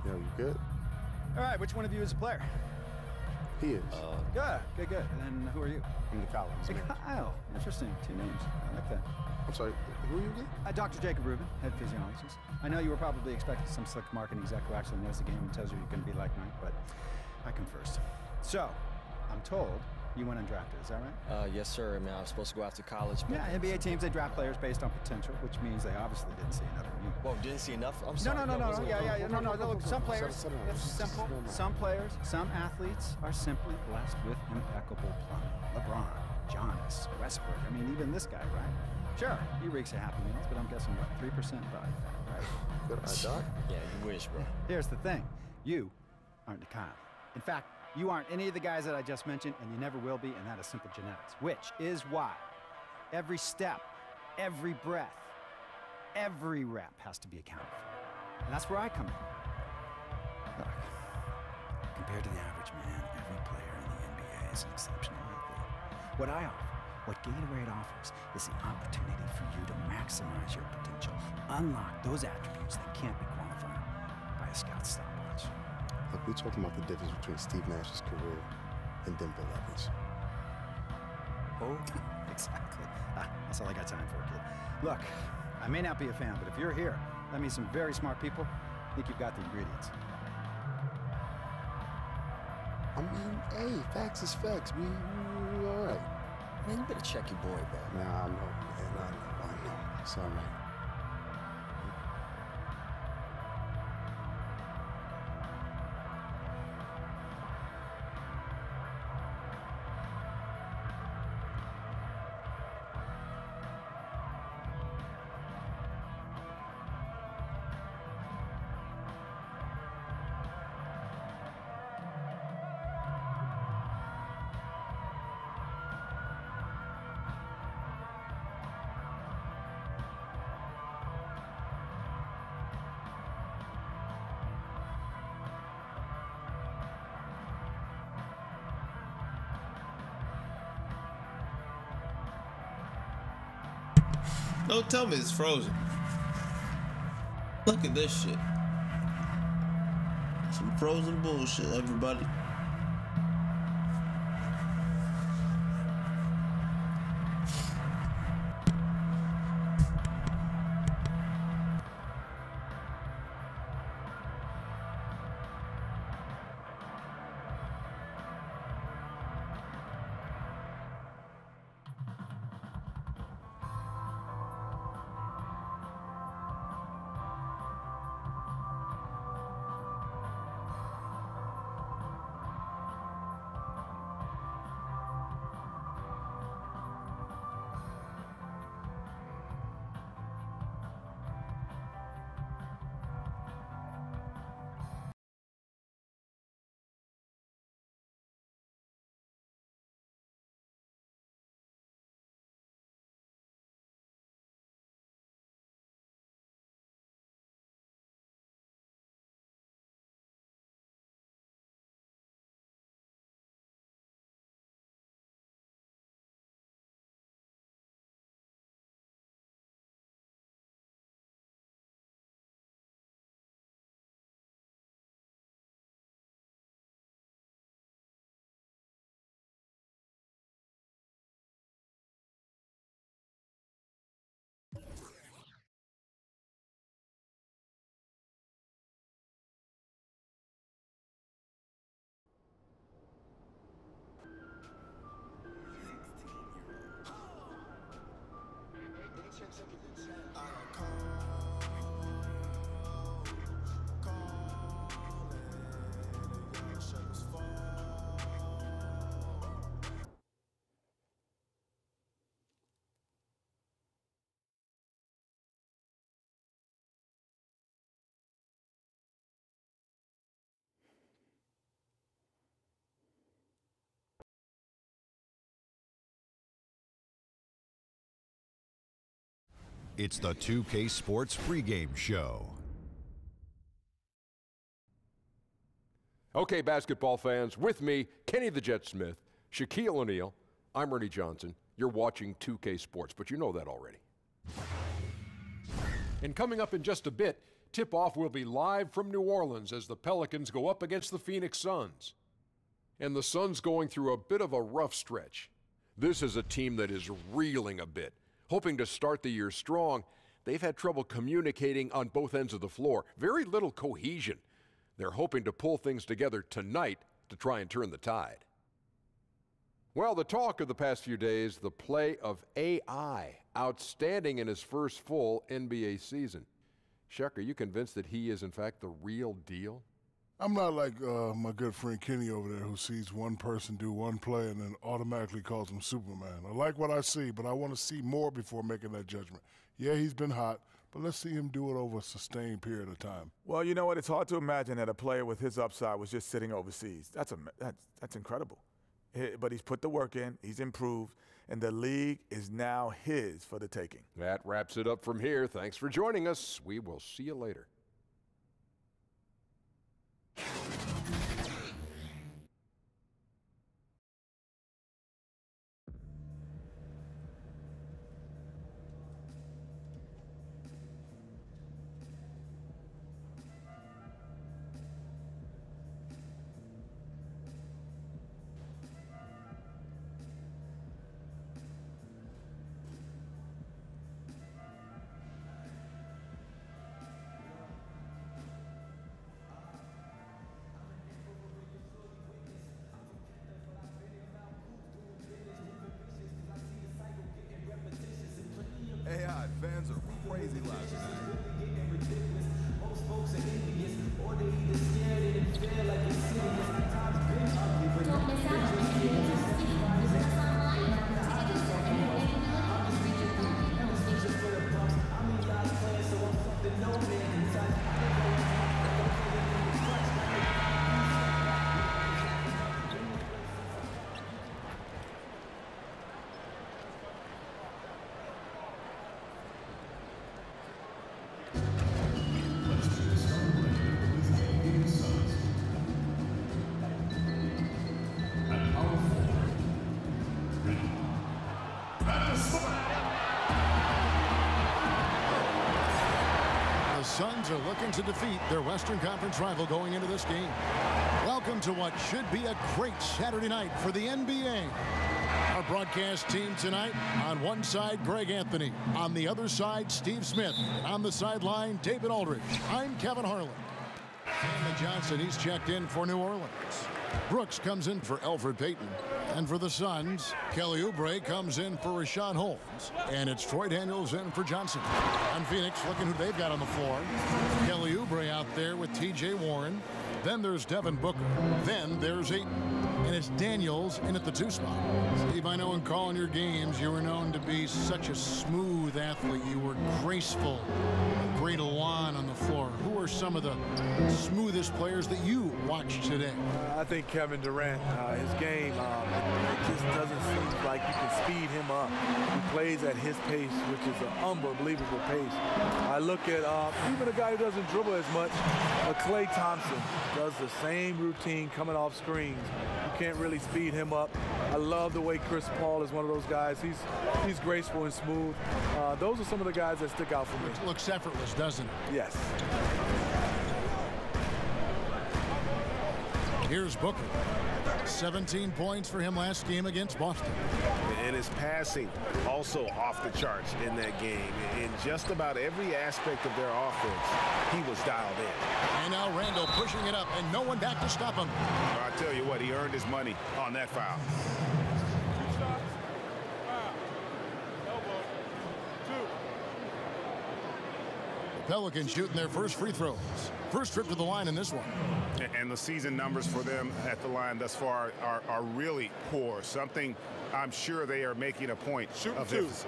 Yo, you good? All right, which one of you is a player? He is. Good. And then who are you? I'm the Collins. Hey, Kyle. Interesting. 2 names. I like that. I'm sorry, who are you again? Dr. Jacob Rubin, head physiologist. I know you were probably expecting some slick marketing exec who actually knows the game and tells you you're going to be like me, but I come first. So, I'm told you went undrafted, is that right? Yes, sir. I mean, I was supposed to go after college. But Yeah, NBA teams, they draft players based on potential, which means they obviously didn't see enough in you. Whoa, didn't see enough? I'm sorry. No. Yeah. Look, some players, it's simple. Some players, some athletes are simply blessed with impeccable plumbing. LeBron, Giannis, Westbrook. I mean, even this guy, right? Sure, he reeks of Happy Meals, but I'm guessing what, 3% body fat, right? Good eye, Doc. Yeah, you wish, bro. Here's the thing. You aren't the Kyle. In fact, you aren't any of the guys that I just mentioned, and you never will be, and that is simple genetics, which is why every step, every breath, every rep has to be accounted for. And that's where I come in. Look, compared to the average man, every player in the NBA is an exceptional athlete. What I offer, what Gatorade offers, is the opportunity for you to maximize your potential, unlock those attributes that can't be quantified by a scout's stopwatch. Look, we're talking about the difference between Steve Nash's career and then Bill Evans. Oh, exactly. That's all I got time for, kid. Look, I may not be a fan, but if you're here, that means some very smart people think you've got the ingredients. I mean, hey, facts is facts. We all right. Man, you better check your boy, bro. Nah, I know, man. I know. It's all right. Don't tell me it's frozen. Look at this shit. Some frozen bullshit, everybody. It's the 2K Sports pregame show. Okay, basketball fans, with me, Kenny the Jet Smith, Shaquille O'Neal. I'm Ernie Johnson. You're watching 2K Sports, but you know that already. And coming up in just a bit, tip-off will be live from New Orleans as the Pelicans go up against the Phoenix Suns. And the Suns going through a bit of a rough stretch. This is a team that is reeling a bit. Hoping to start the year strong, they've had trouble communicating on both ends of the floor. Very little cohesion. They're hoping to pull things together tonight to try and turn the tide. Well, the talk of the past few days, the play of AI, outstanding in his first full NBA season. Shuck, are you convinced that he is, in fact, the real deal? I'm not like my good friend Kenny over there who sees one person do one play and then automatically calls him Superman. I like what I see, but I want to see more before making that judgment. Yeah, he's been hot, but let's see him do it over a sustained period of time. Well, you know what? It's hard to imagine that a player with his upside was just sitting overseas. That's incredible. But he's put the work in, he's improved, and the league is now his for the taking. That wraps it up from here. Thanks for joining us. We will see you later. AI fans are crazy loud tonight. Don't miss Suns are looking to defeat their Western Conference rival going into this game. Welcome to what should be a great Saturday night for the NBA. Our broadcast team tonight, on one side, Greg Anthony. On the other side, Steve Smith. On the sideline, David Aldridge. I'm Kevin Harlan. Stanley Johnson, he's checked in for New Orleans. Brooks comes in for Elfrid Payton. And for the Suns, Kelly Oubre comes in for Richaun Holmes. And it's Troy Daniels in for Johnson. On Phoenix, looking who they've got on the floor. Kelly Oubre out there with T.J. Warren. Then there's Devin Booker. Then there's Ayton. And it's Daniels in at the 2 spot. Steve, I know in calling your games, you were known to be such a smooth athlete. You were graceful, a great elan on the floor. Who are some of the smoothest players that you watched today? I think Kevin Durant, his game, it just doesn't seem like you can speed him up. He plays at his pace, which is an unbelievable pace. I look at even a guy who doesn't dribble as much, Klay Thompson does the same routine coming off screens. You can't really speed him up. I love the way Chris Paul is one of those guys. He's graceful and smooth. Those are some of the guys that stick out for me. It looks effortless, doesn't it? Yes. Here's Booker. 17 points for him last game against Boston. And his passing also off the charts in that game. In just about every aspect of their offense, he was dialed in. And now Randall pushing it up, and no one back to stop him. I tell you what, he earned his money on that foul. The Pelicans shooting their first free throws. First trip to the line in this one. And the season numbers for them at the line thus far are really poor. Something I'm sure they are making a point of emphasis.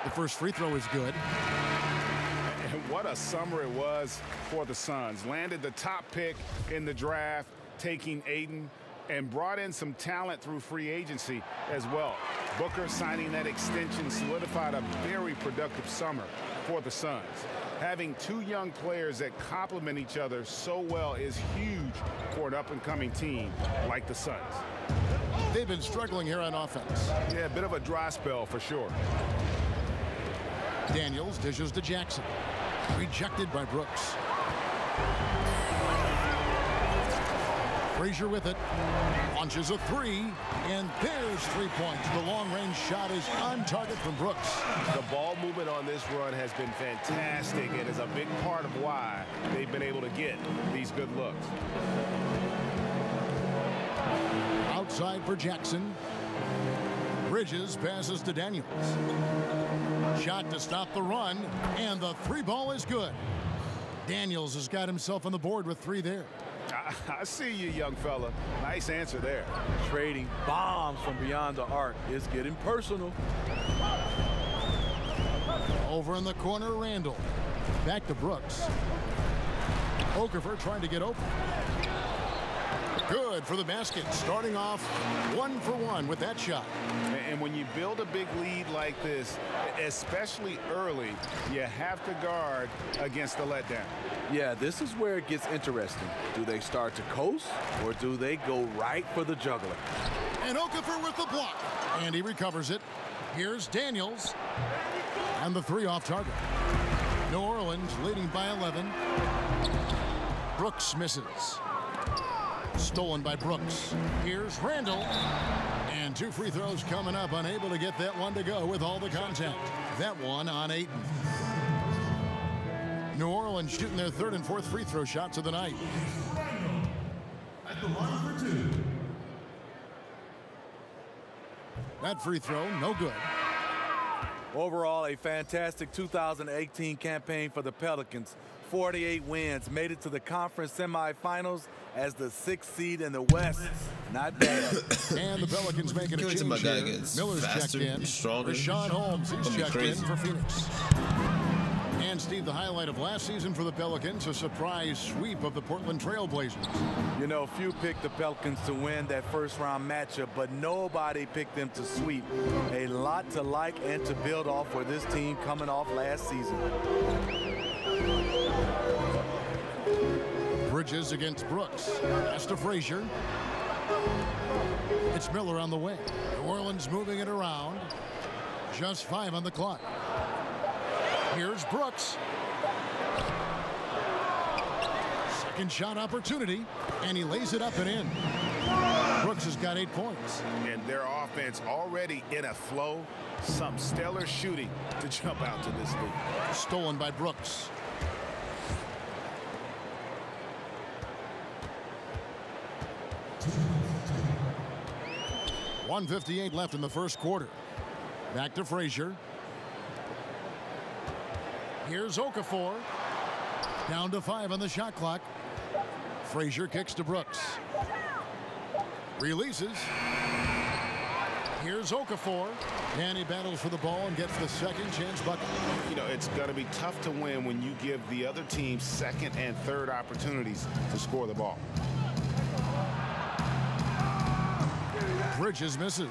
The first free throw is good. And what a summer it was for the Suns. Landed the top pick in the draft, taking Ayton, and brought in some talent through free agency as well. Booker signing that extension solidified a very productive summer for the Suns. Having two young players that complement each other so well is huge for an up-and-coming team like the Suns. They've been struggling here on offense. Yeah, a bit of a dry spell for sure. Daniels dishes to Jackson. Rejected by Brooks. Frazier with it. Launches a three. And there's 3 points. The long-range shot is on target from Brooks. The ball movement on this run has been fantastic and is a big part of why they've been able to get these good looks. Outside for Jackson. Bridges passes to Daniels. Shot to stop the run, and the three ball is good. Daniels has got himself on the board with 3 there. I see you, young fella. Nice answer there. Trading bombs from beyond the arc is getting personal. Over in the corner, Randall. Back to Brooks. Okafor trying to get open. Good for the basket, starting off 1 for 1 with that shot. And when you build a big lead like this, especially early, you have to guard against the letdown. Yeah, this is where it gets interesting. Do they start to coast, or do they go right for the juggler? And Okafor with the block. And he recovers it. Here's Daniels. And the 3 off target. New Orleans leading by 11. Brooks misses. Stolen by Brooks. Here's Randall. And 2 free throws coming up. Unable to get that one to go with all the contact. That one on Ayton. New Orleans shooting their 3rd and 4th free throw shots of the night. At the line for 2. That free throw, no good. Overall, a fantastic 2018 campaign for the Pelicans. 48 wins, made it to the conference semifinals as the 6th seed in the West. Not bad. And the Pelicans making a change here. Miller's checked in. Rashawn Holmes, he's checked in for Phoenix. And Steve, the highlight of last season for the Pelicans, a surprise sweep of the Portland Trail Blazers. You know, few picked the Pelicans to win that first-round matchup, but nobody picked them to sweep. A lot to like and to build off for this team coming off last season. Bridges against Brooks. Pass to Frazier. It's Miller on the wing. New Orleans moving it around. Just 5 on the clock. Here's Brooks. Second shot opportunity, and he lays it up and in. Brooks has got 8 points. And their offense already in a flow. Some stellar shooting to jump out to this league. Stolen by Brooks. .158 left in the first quarter. Back to Frazier. Here's Okafor. Down to 5 on the shot clock. Frazier kicks to Brooks. Releases. Here's Okafor. And he battles for the ball and gets the second chance bucket. You know, it's going to be tough to win when you give the other team second and third opportunities to score the ball. Bridges misses.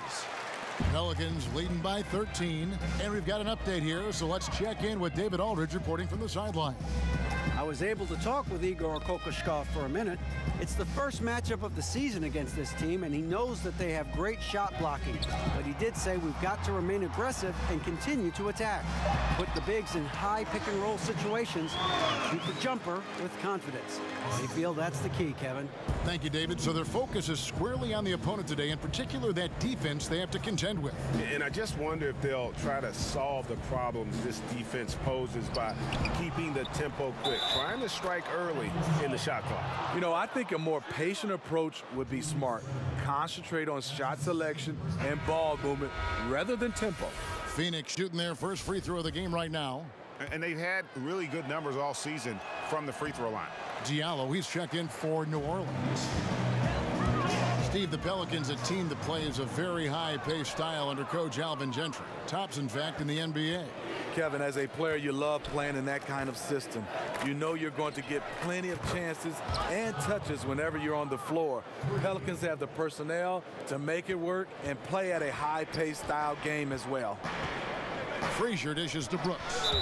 Pelicans leading by 13. And we've got an update here, so let's check in with David Aldridge reporting from the sideline. I was able to talk with Igor Kokoshkov for a minute. It's the first matchup of the season against this team, and he knows that they have great shot blocking. But he did say we've got to remain aggressive and continue to attack. Put the bigs in high pick-and-roll situations. Shoot the jumper with confidence. They feel that's the key, Kevin. Thank you, David. So their focus is squarely on the opponent today, in particular that defense they have to contend with. And I just wonder if they'll try to solve the problems this defense poses by keeping the tempo quick, trying to strike early in the shot clock. You know, I think a more patient approach would be smart. Concentrate on shot selection and ball movement rather than tempo. Phoenix shooting their first free throw of the game right now. And they've had really good numbers all season from the free throw line. Diallo, he's checked in for New Orleans. Steve, the Pelicans, a team that plays a very high-paced style under coach Alvin Gentry. Tops, in fact, in the NBA. Kevin, as a player, you love playing in that kind of system. You know you're going to get plenty of chances and touches whenever you're on the floor. Pelicans have the personnel to make it work and play at a high-paced style game as well. Frazier dishes to Brooks.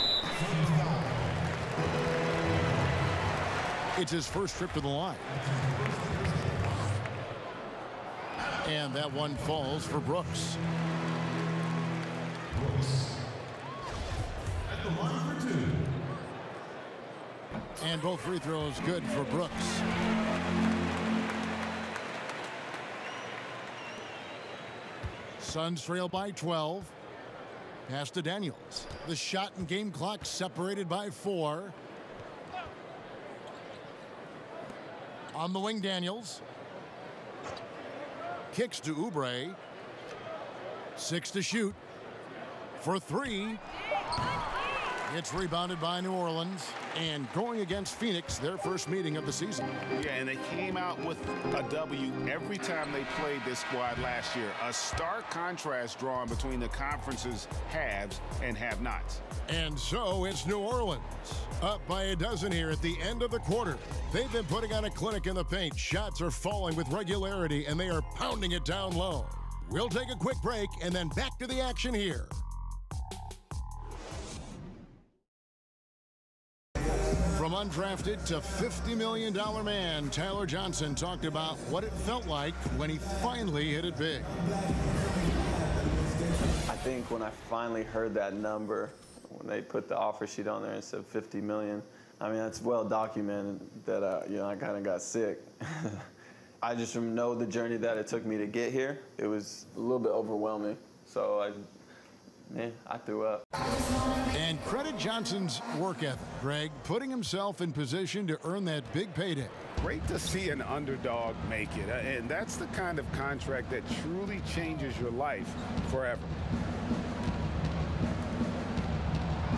It's his first trip to the line. And that one falls for Brooks. At the line for 2. And both free throws good for Brooks. Suns trail by 12. Pass to Daniels. The shot and game clock separated by 4. On the wing, Daniels. Kicks to Oubre. 6 to shoot. For 3. It's rebounded by New Orleans. And going against Phoenix, their first meeting of the season. Yeah, and they came out with a W every time they played this squad last year. A stark contrast drawn between the conference's haves and have-nots. And so it's New Orleans. Up by a dozen here at the end of the quarter. They've been putting on a clinic in the paint. Shots are falling with regularity, and they are pounding it down low. We'll take a quick break and then back to the action here. From undrafted to $50 million man, Tyler Johnson talked about what it felt like when he finally hit it big. I think when I finally heard that number, when they put the offer sheet on there and said $50 million, I mean, it's well documented that, I kind of got sick. I just know the journey that it took me to get here. It was a little bit overwhelming. So I threw up. And credit Johnson's work ethic, Greg, putting himself in position to earn that big payday. Great to see an underdog make it, and that's the kind of contract that truly changes your life forever.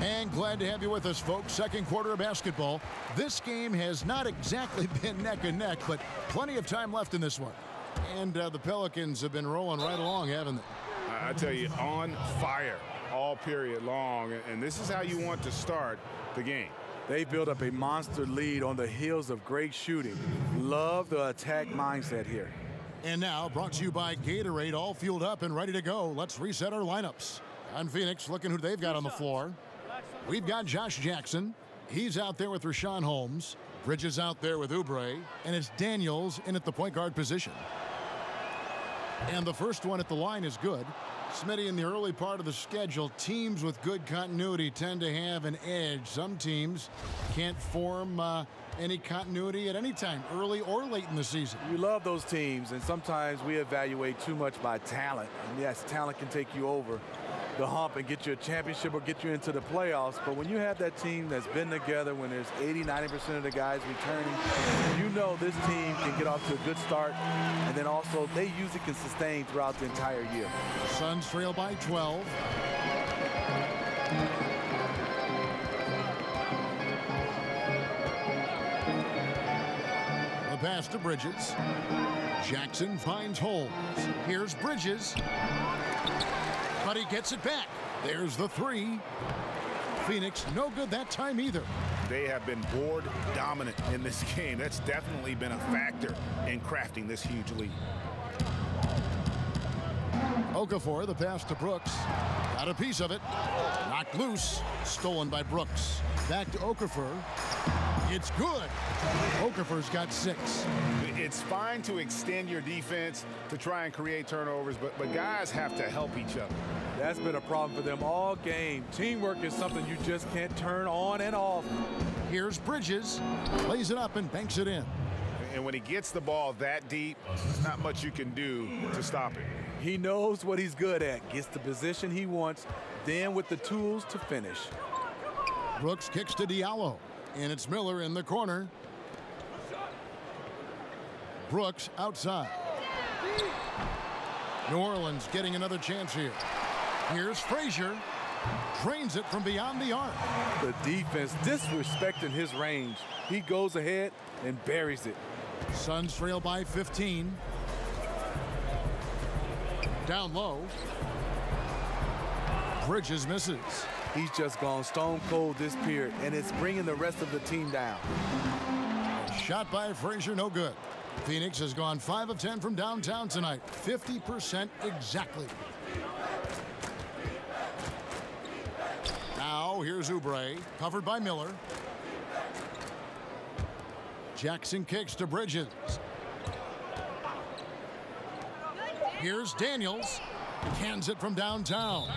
And glad to have you with us, folks. Second quarter of basketball. This game has not exactly been neck and neck, but plenty of time left in this one. And the Pelicans have been rolling right along, haven't they? I tell you, on fire all period long, and this is how you want to start the game. They built up a monster lead on the heels of great shooting. Love the attack mindset here. And now, brought to you by Gatorade, all fueled up and ready to go. Let's reset our lineups. On Phoenix, looking who they've got on the floor. We've got Josh Jackson. He's out there with Rashawn Holmes. Bridges out there with Oubre. And it's Daniels in at the point guard position. And the first one at the line is good. Smitty, in the early part of the schedule, teams with good continuity tend to have an edge. Some teams can't form any continuity at any time, early or late in the season. You love those teams, and sometimes we evaluate too much by talent. And yes, talent can take you over the hump and get you a championship or get you into the playoffs. But when you have that team that's been together, when there's 80–90% of the guys returning, you know this team can get off to a good start, and then also they usually can sustain throughout the entire year. Suns trail by 12. The pass to Bridges. Jackson finds Holmes. Here's Bridges. But he gets it back. There's the 3. Phoenix no good that time either. They have been board dominant in this game. That's definitely been a factor in crafting this huge lead. Okafor, the pass to Brooks. Got a piece of it. Knocked loose. Stolen by Brooks. Back to Okafor. It's good. Okafor's got 6. It's fine to extend your defense to try and create turnovers, but guys have to help each other. That's been a problem for them all game. Teamwork is something you just can't turn on and off. Here's Bridges. Lays it up and banks it in. And when he gets the ball that deep, there's not much you can do to stop it. He knows what he's good at. Gets the position he wants, then with the tools to finish. Brooks kicks to Diallo. And it's Miller in the corner. Brooks outside. New Orleans getting another chance here. Here's Frazier. Drains it from beyond the arc. The defense disrespecting his range. He goes ahead and buries it. Suns trail by 15. Down low. Bridges misses. he's just gone stone cold this period, and it's bringing the rest of the team down. Shot by Frazier, no good. Phoenix has gone 5 of 10 from downtown tonight, 50% exactly. Now here's Oubre, covered by Miller. Jackson kicks to Bridges. Here's Daniels. Cans it from downtown.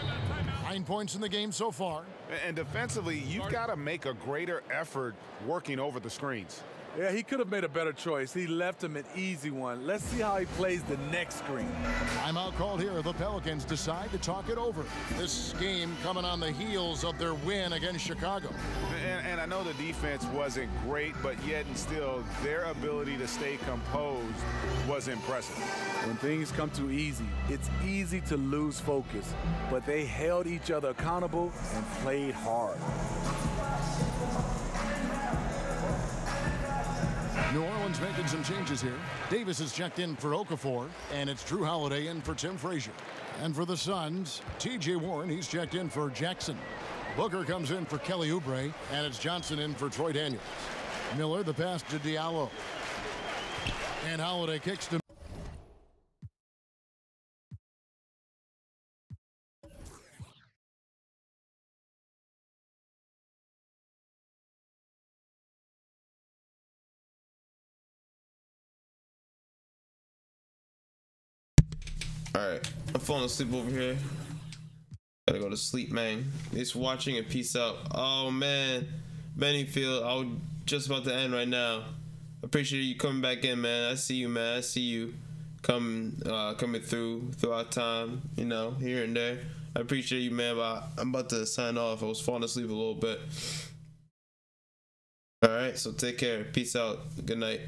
9 points in the game so far. And defensively, you've got to make a greater effort working over the screens. Yeah, he could have made a better choice. He left him an easy one. Let's see how he plays the next screen. Timeout called here. The Pelicans decide to talk it over. This game coming on the heels of their win against Chicago. And I know the defense wasn't great, but yet and still, their ability to stay composed was impressive. When things come too easy, it's easy to lose focus. But they held each other accountable and played hard. New Orleans making some changes here. Davis is checked in for Okafor, and it's Drew Holiday in for Tim Frazier. And for the Suns, T.J. Warren, he's checked in for Jackson. Booker comes in for Kelly Oubre, and it's Johnson in for Troy Daniels. Miller, the pass to Diallo. And Holiday kicks to Alright, I'm falling asleep over here. Gotta go to sleep, man. Thanks for watching and peace out. Oh man, Bennyfield, I was just about to end right now. Appreciate you coming back in, man. I see you, man. I see you coming throughout time, you know, here and there. I appreciate you, man, but I'm about to sign off. I was falling asleep a little bit. Alright, so take care. Peace out. Good night.